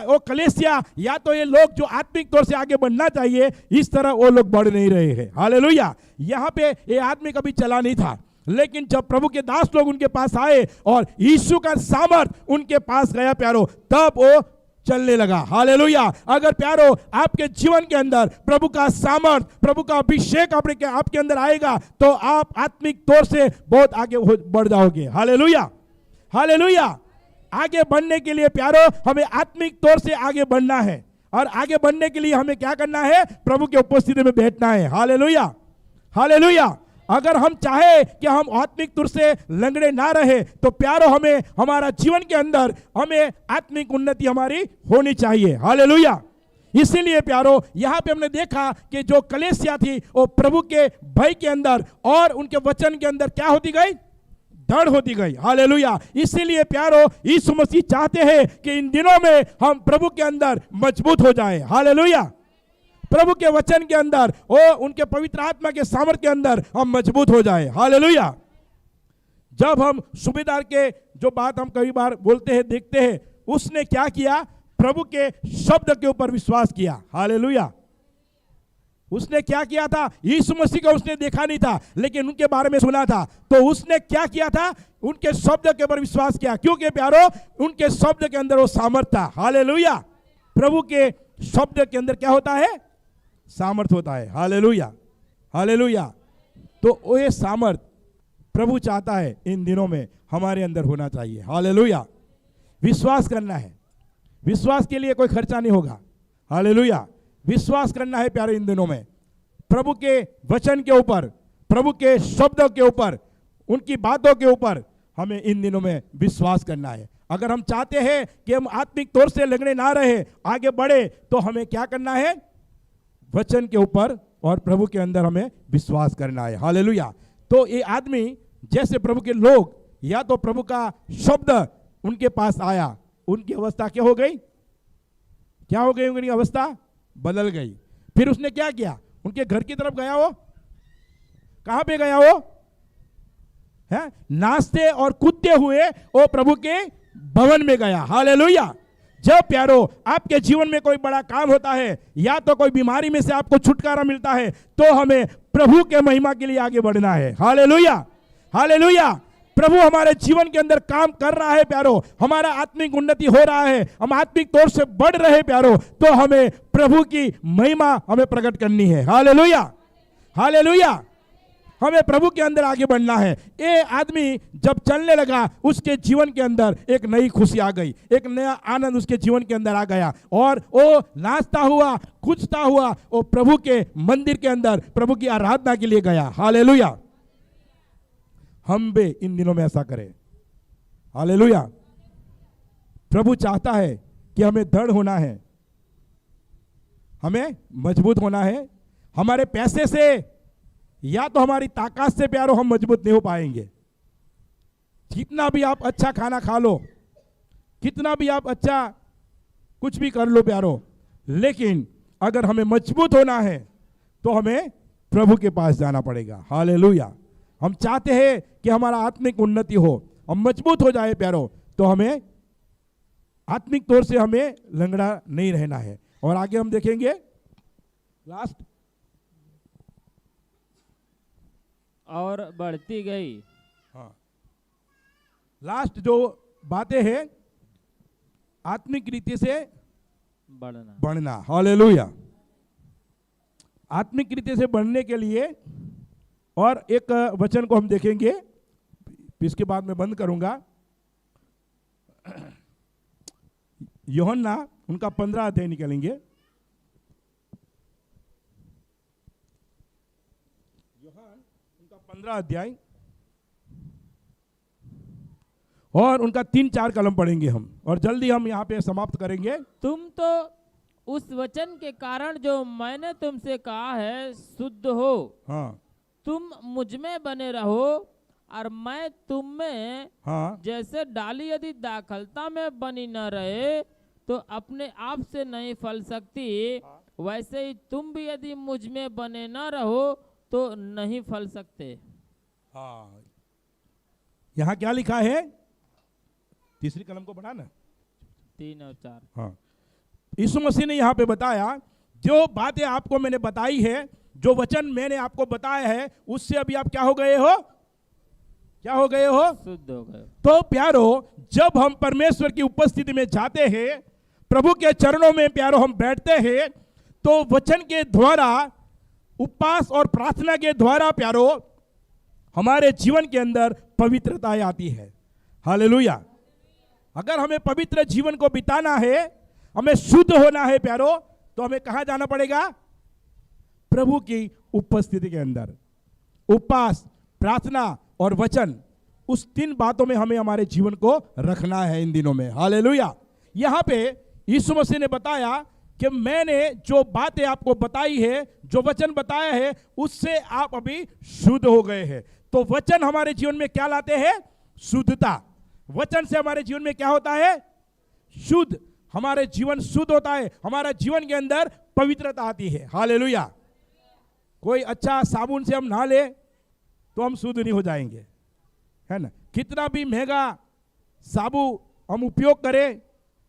वो कलीसिया या तो ये लोग जो आत्मिक तौर से आगे बढ़ना चाहिए, इस तरह वो लोग बढ़ नहीं रहे हैं। हालेलुया। यहाँ पे ये आदमी कभी चला नहीं था, लेकिन जब प्रभु के दास लोग उनके पास आए और यीशु का सामर्थ उनके पास गया प्यारो, तब वो चलने लगा। हालेलुया। अगर प्यारो आपके जीवन के अंदर प्रभु का सामर्थ, प्रभु का अभिषेक आपके अंदर आएगा, तो आप आत्मिक तौर से बहुत आगे बढ़ जाओगे। हालेलुया। हालेलुया। आगे बढ़ने के लिए प्यारो हमें आत्मिक तौर से आगे बढ़ना है, और आगे बढ़ने के लिए हमें क्या करना है, प्रभु की उपस्थिति में बैठना है। हालेलुया। हालेलुया। अगर हम चाहे कि हम आत्मिक तौर से लंगड़े ना रहे, तो प्यारो हमें हमारा जीवन के अंदर हमें आत्मिक उन्नति हमारी होनी चाहिए। हालेलुया। इसीलिए प्यारो यहाँ पे हमने देखा कि जो कलीसिया थी वो प्रभु के भय के अंदर और उनके वचन के अंदर क्या होती गई, दृढ़ होती गई। हालेलुया। इसीलिए प्यारो यीशु मसीह चाहते हैं कि इन दिनों में हम प्रभु के अंदर मजबूत हो जाए। हालेलुया। प्रभु के वचन के अंदर और उनके पवित्र आत्मा के सामर्थ्य के अंदर हम मजबूत हो जाए। हालेलुया। जब हम सूबेदार के जो बात हम कई बार बोलते हैं, देखते हैं, उसने क्या किया, प्रभु के शब्द के ऊपर विश्वास किया। हालेलुया। उसने क्या किया था, यीशु मसीह को उसने देखा नहीं था, लेकिन उनके बारे में सुना था, तो उसने क्या किया था, उनके शब्द के ऊपर विश्वास किया, क्योंकि प्यारो उनके शब्द के अंदर वो सामर्थ था। हालेलुया। प्रभु के शब्द के अंदर क्या होता है, सामर्थ होता है। हालेलुया। हालेलुया। तो वो ये सामर्थ प्रभु चाहता है इन दिनों में हमारे अंदर होना चाहिए। हालेलुया। विश्वास करना है, विश्वास के लिए कोई खर्चा नहीं होगा। हालेलुया। विश्वास करना है प्यारे इन दिनों में प्रभु के वचन के ऊपर, प्रभु के शब्दों के ऊपर, उनकी बातों के ऊपर हमें इन दिनों में विश्वास करना है। अगर हम चाहते हैं कि हम आत्मिक तौर से लंगड़े ना रहे, आगे बढ़े, तो हमें क्या करना है, वचन के ऊपर और प्रभु के अंदर हमें विश्वास करना है। हालेलुया। तो ये आदमी जैसे प्रभु के लोग या तो प्रभु का शब्द उनके पास आया, उनकी अवस्था क्या हो गई? क्या हो गई? उनकी अवस्था बदल गई। फिर उसने क्या किया? उनके घर की तरफ गया। वो कहां पे गया? वो है नाचते और कूदते हुए वो प्रभु के भवन में गया। हालेलुया। जब प्यारो आपके जीवन में कोई बड़ा काम होता है या तो कोई बीमारी में से आपको छुटकारा मिलता है, तो हमें प्रभु के महिमा के लिए आगे बढ़ना है। Hallelujah, hallelujah. प्रभु हमारे जीवन के अंदर काम कर रहा है प्यारो, हमारा आत्मिक उन्नति हो रहा है, हम आत्मिक तौर से बढ़ रहे हैं प्यारो, तो हमें प्रभु की महिमा हमें प्रकट करनी है। Hallelujah, hallelujah. हमें प्रभु के अंदर आगे बढ़ना है। ये आदमी जब चलने लगा, उसके जीवन के अंदर एक नई खुशी आ गई, एक नया आनंद उसके जीवन के अंदर आ गया, और वो नाचता हुआ कूदता हुआ वो प्रभु के मंदिर के अंदर प्रभु की आराधना के लिए गया। हालेलुया। हम भी इन दिनों में ऐसा करें। हालेलुया। प्रभु चाहता है कि हमें दृढ़ होना है, हमें मजबूत होना है। हमारे पैसे से या तो हमारी ताकत से प्यारो हम मजबूत नहीं हो पाएंगे। कितना भी आप अच्छा खाना खा लो, कितना भी आप अच्छा कुछ भी कर लो प्यारो, लेकिन अगर हमें मजबूत होना है तो हमें प्रभु के पास जाना पड़ेगा। हालेलुया। हम चाहते हैं कि हमारा आत्मिक उन्नति हो, हम मजबूत हो जाए प्यारो, तो हमें आत्मिक तौर से हमें लंगड़ा नहीं रहना है। और आगे हम देखेंगे लास्ट, और बढ़ती गई। हाँ, लास्ट जो बातें हैं आत्मिक रीति से बढ़ना। हालेलुया। आत्मिक रीति से बढ़ने के लिए और एक वचन को हम देखेंगे, इसके बाद मैं बंद करूंगा। यूहन्ना उनका 15 अध्याय निकलेंगे। यूहन्ना उनका 15 अध्याय और उनका 3-4 कलम पढ़ेंगे हम, और जल्दी हम यहाँ पे समाप्त करेंगे। तुम तो उस वचन के कारण जो मैंने तुमसे कहा है शुद्ध हो। हाँ, तुम मुझ में बने रहो और मैं तुम में। हाँ, जैसे डाली यदि दाखलता में बनी न रहे तो अपने आप से नहीं फल सकती, वैसे ही तुम भी यदि मुझ में बने न रहो तो नहीं फल सकते। हाँ, यहाँ क्या लिखा है? तीसरी कलम को बढ़ा ना, 3 और 4। हाँ, यीशु मसीह ने यहाँ पे बताया, जो बातें आपको मैंने बताई है, जो वचन मैंने आपको बताया है, उससे अभी आप क्या हो गए हो? क्या हो गए हो? शुद्ध हो गए। तो प्यारो, जब हम परमेश्वर की उपस्थिति में जाते हैं, प्रभु के चरणों में प्यारो हम बैठते हैं, तो वचन के द्वारा, उपवास और प्रार्थना के द्वारा प्यारो हमारे जीवन के अंदर पवित्रता आती है। हालेलुया। अगर हमें पवित्र जीवन को बिताना है, हमें शुद्ध होना है प्यारो, तो हमें कहां जाना पड़ेगा? प्रभु की उपस्थिति के अंदर। उपवास, प्रार्थना और वचन, उस 3 बातों में हमें हमारे जीवन को रखना है इन दिनों में। हालेलुया। यहां पे यीशु मसीह ने बताया कि मैंने जो बातें आपको बताई है, जो वचन बताया है, उससे आप अभी शुद्ध हो गए हैं। तो वचन हमारे जीवन में क्या लाते हैं? शुद्धता। वचन से हमारे जीवन में क्या होता है? शुद्ध। हमारे जीवन शुद्ध होता है, हमारा जीवन के अंदर पवित्रता आती है। हालेलुया। कोई अच्छा साबुन से हम नहा ले तो हम शुद्ध नहीं हो जाएंगे, है ना। कितना भी महंगा साबुन हम उपयोग करें,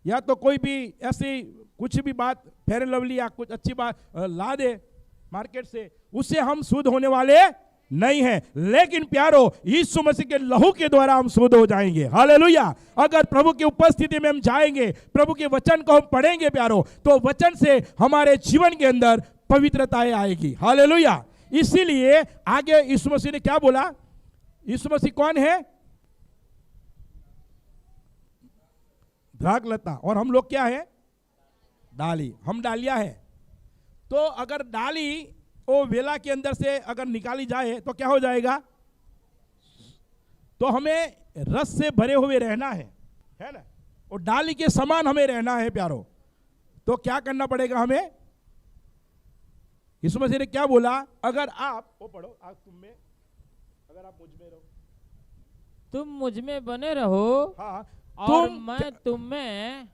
या तो कोई भी ऐसी कुछ भी बात फेयर एंड लवली या कुछ अच्छी बात ला दे मार्केट से, उससे हम शुद्ध होने वाले नहीं है। लेकिन प्यारो, यीशु मसीह के लहू के द्वारा हम शुद्ध हो जाएंगे। हालेलुया। अगर प्रभु की उपस्थिति में हम जाएंगे, प्रभु के वचन को हम पढ़ेंगे प्यारो, तो वचन से हमारे जीवन के अंदर पवित्रताएं आएगी। हालेलुया। इसीलिए आगे यीशु मसीह ने क्या बोला? यीशु मसीह कौन है? द्राक्षलता, और हम लोग क्या है? डाली। हम डालियां है। तो अगर डाली वो वेला के अंदर से अगर निकाली जाए तो क्या हो जाएगा? तो हमें रस से भरे हुए रहना है ना। और डाली के समान हमें रहना है प्यारो। तो क्या करना पड़ेगा हमें? यीशु मसीह ने क्या बोला? अगर आप वो पढ़ो, आप तुम में अगर आप मुझ में रहो, तुम मुझ में बने रहो हाँ, और तुम मैं तुम में,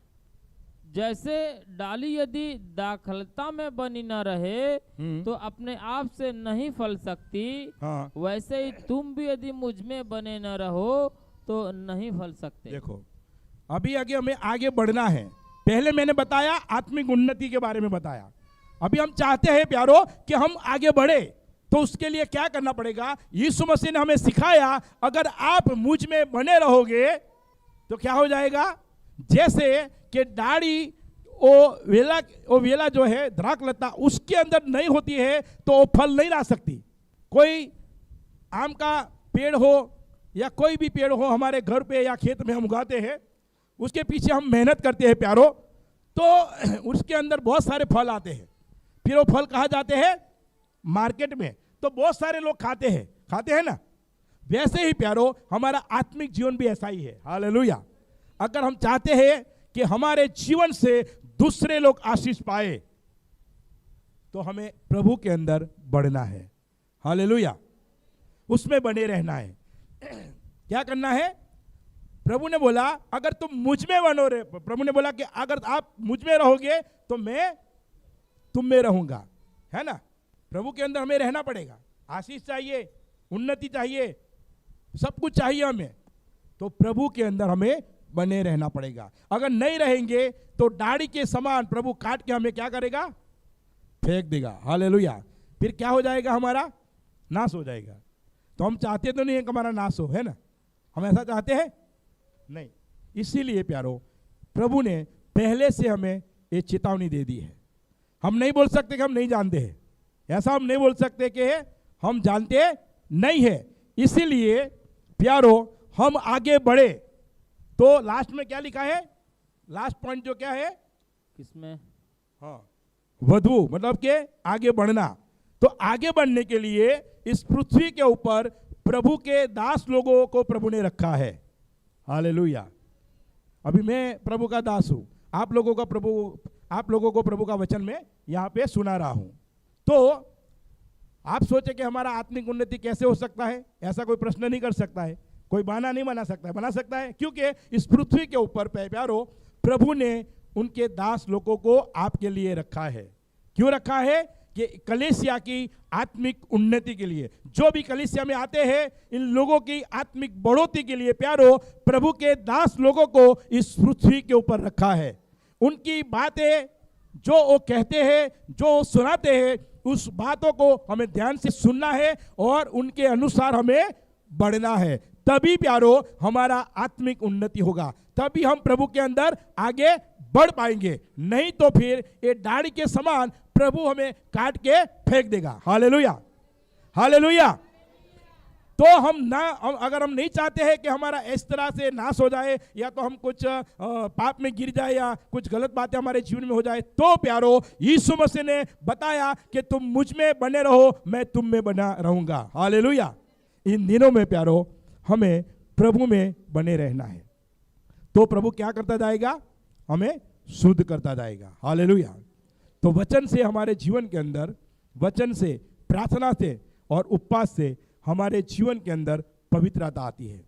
जैसे डाली यदि दाखलता में बनी न रहे तो अपने आप से नहीं फल सकती, हाँ, वैसे ही तुम भी यदि मुझ में बने न रहो तो नहीं फल सकते। देखो अभी आगे हमें आगे बढ़ना है। पहले मैंने बताया आत्मिक उन्नति के बारे में बताया। अभी हम चाहते हैं प्यारो कि हम आगे बढ़े, तो उसके लिए क्या करना पड़ेगा? यीशु मसीह ने हमें सिखाया, अगर आप मुझ में बने रहोगे तो क्या हो जाएगा? जैसे कि डाड़ी वो वेला जो है द्राक्षलता उसके अंदर नहीं होती है तो वो फल नहीं ला सकती। कोई आम का पेड़ हो या कोई भी पेड़ हो हमारे घर पे या खेत में हम उगाते हैं, उसके पीछे हम मेहनत करते हैं प्यारो, तो उसके अंदर बहुत सारे फल आते हैं। फिर वो फल कहाँ जाते हैं? मार्केट में, तो बहुत सारे लोग खाते हैं ना। वैसे ही प्यारो हमारा आत्मिक जीवन भी ऐसा ही है। हालेलुया। अगर हम चाहते हैं कि हमारे जीवन से दूसरे लोग आशीष पाए तो हमें प्रभु के अंदर बढ़ना है। हालेलुया। उसमें बने रहना है। क्या करना है? प्रभु ने बोला अगर तुम मुझ में बनो रहे, प्रभु ने बोला कि अगर आप मुझ में रहोगे तो मैं तुम में रहूंगा, है ना। प्रभु के अंदर हमें रहना पड़ेगा। आशीष चाहिए, उन्नति चाहिए, सब कुछ चाहिए हमें, तो प्रभु के अंदर हमें बने रहना पड़ेगा। अगर नहीं रहेंगे तो डाड़ी के समान प्रभु काट के हमें क्या करेगा? फेंक देगा। हालेलुया। फिर क्या हो जाएगा? हमारा नाश हो जाएगा। तो हम चाहते तो नहीं है कि हमारा नाश हो, है ना। हम ऐसा चाहते हैं नहीं। इसीलिए प्यारो प्रभु ने पहले से हमें ये चेतावनी दे दी है। हम नहीं बोल सकते कि हम नहीं जानते हैं, ऐसा हम नहीं बोल सकते कि हम जानते नहीं है। इसीलिए प्यारो हम आगे बढ़े। तो लास्ट में क्या लिखा है? लास्ट पॉइंट जो क्या है? किसमें? हाँ, वधु मतलब के आगे बढ़ना। तो आगे बढ़ने के लिए इस पृथ्वी के ऊपर प्रभु के दास लोगों को प्रभु ने रखा है। हालेलुया। अभी मैं प्रभु का दास हूं, आप लोगों को प्रभु का वचन में यहां पे सुना रहा हूं। तो आप सोचे कि हमारा आत्मिक उन्नति कैसे हो सकता है? ऐसा कोई प्रश्न नहीं कर सकता है, कोई बहाना नहीं बना सकता है। बना सकता है, क्योंकि इस पृथ्वी के ऊपर प्यारो प्रभु ने उनके दास लोगों को आपके लिए रखा है। क्यों रखा है? कि कलीसिया की आत्मिक उन्नति के लिए। जो भी कलीसिया में आते हैं, इन लोगों की आत्मिक बढ़ोतरी के लिए प्यारो प्रभु के दास लोगों को इस पृथ्वी के ऊपर रखा है। उनकी बातें जो वो कहते हैं, जो वो सुनाते हैं, उस बातों को हमें ध्यान से सुनना है और उनके अनुसार हमें बढ़ना है। तभी प्यारो हमारा आत्मिक उन्नति होगा, तभी हम प्रभु के अंदर आगे बढ़ पाएंगे। नहीं तो फिर ये डाड़ी के समान प्रभु हमें काट के फेंक देगा। Hallelujah, hallelujah. तो अगर हम नहीं चाहते हैं कि हमारा इस तरह से नाश हो जाए, या तो हम कुछ पाप में गिर जाए या कुछ गलत बातें हमारे जीवन में हो जाए, तो प्यारो यीशु मसीह ने बताया कि तुम मुझ में बने रहो, मैं तुम में बना रहूंगा। हालेलुया। इन दिनों में प्यारो हमें प्रभु में बने रहना है, तो प्रभु क्या करता जाएगा? हमें शुद्ध करता जाएगा। हालेलुया। तो वचन से हमारे जीवन के अंदर, वचन से, प्रार्थना से और उपवास से हमारे जीवन के अंदर पवित्रता आती है।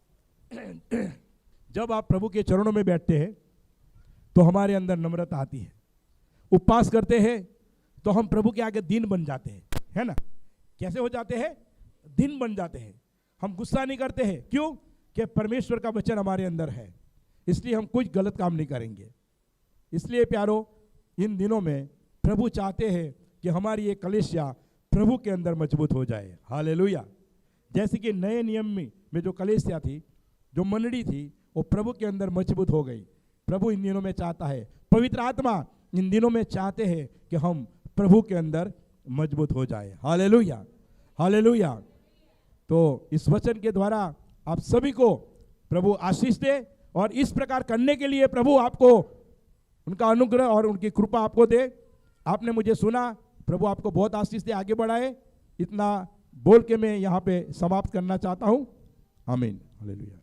जब आप प्रभु के चरणों में बैठते हैं तो हमारे अंदर नम्रता आती है। उपवास करते हैं तो हम प्रभु के आगे दीन बन जाते हैं, है ना। कैसे हो जाते हैं? दीन बन जाते हैं। हम गुस्सा नहीं करते हैं। क्यों? कि परमेश्वर का वचन हमारे अंदर है, इसलिए हम कुछ गलत काम नहीं करेंगे। इसलिए प्यारो इन दिनों में प्रभु चाहते हैं कि हमारी ये कलीसिया प्रभु के अंदर मजबूत हो जाए। हालेलुया। जैसे कि नए नियम में जो कलीसिया थी, जो मंडली थी, वो प्रभु के अंदर मजबूत हो गई। प्रभु इन दिनों में चाहता है, पवित्र आत्मा इन दिनों में चाहते हैं कि हम प्रभु के अंदर मजबूत हो जाए। Hallelujah, hallelujah. तो इस वचन के द्वारा आप सभी को प्रभु आशीष दे, और इस प्रकार करने के लिए प्रभु आपको उनका अनुग्रह और उनकी कृपा आपको दे। आपने मुझे सुना, प्रभु आपको बहुत आशीष दे, आगे बढ़ाए। इतना बोल के मैं यहाँ पे समाप्त करना चाहता हूँ। आमीन। हालेलुया।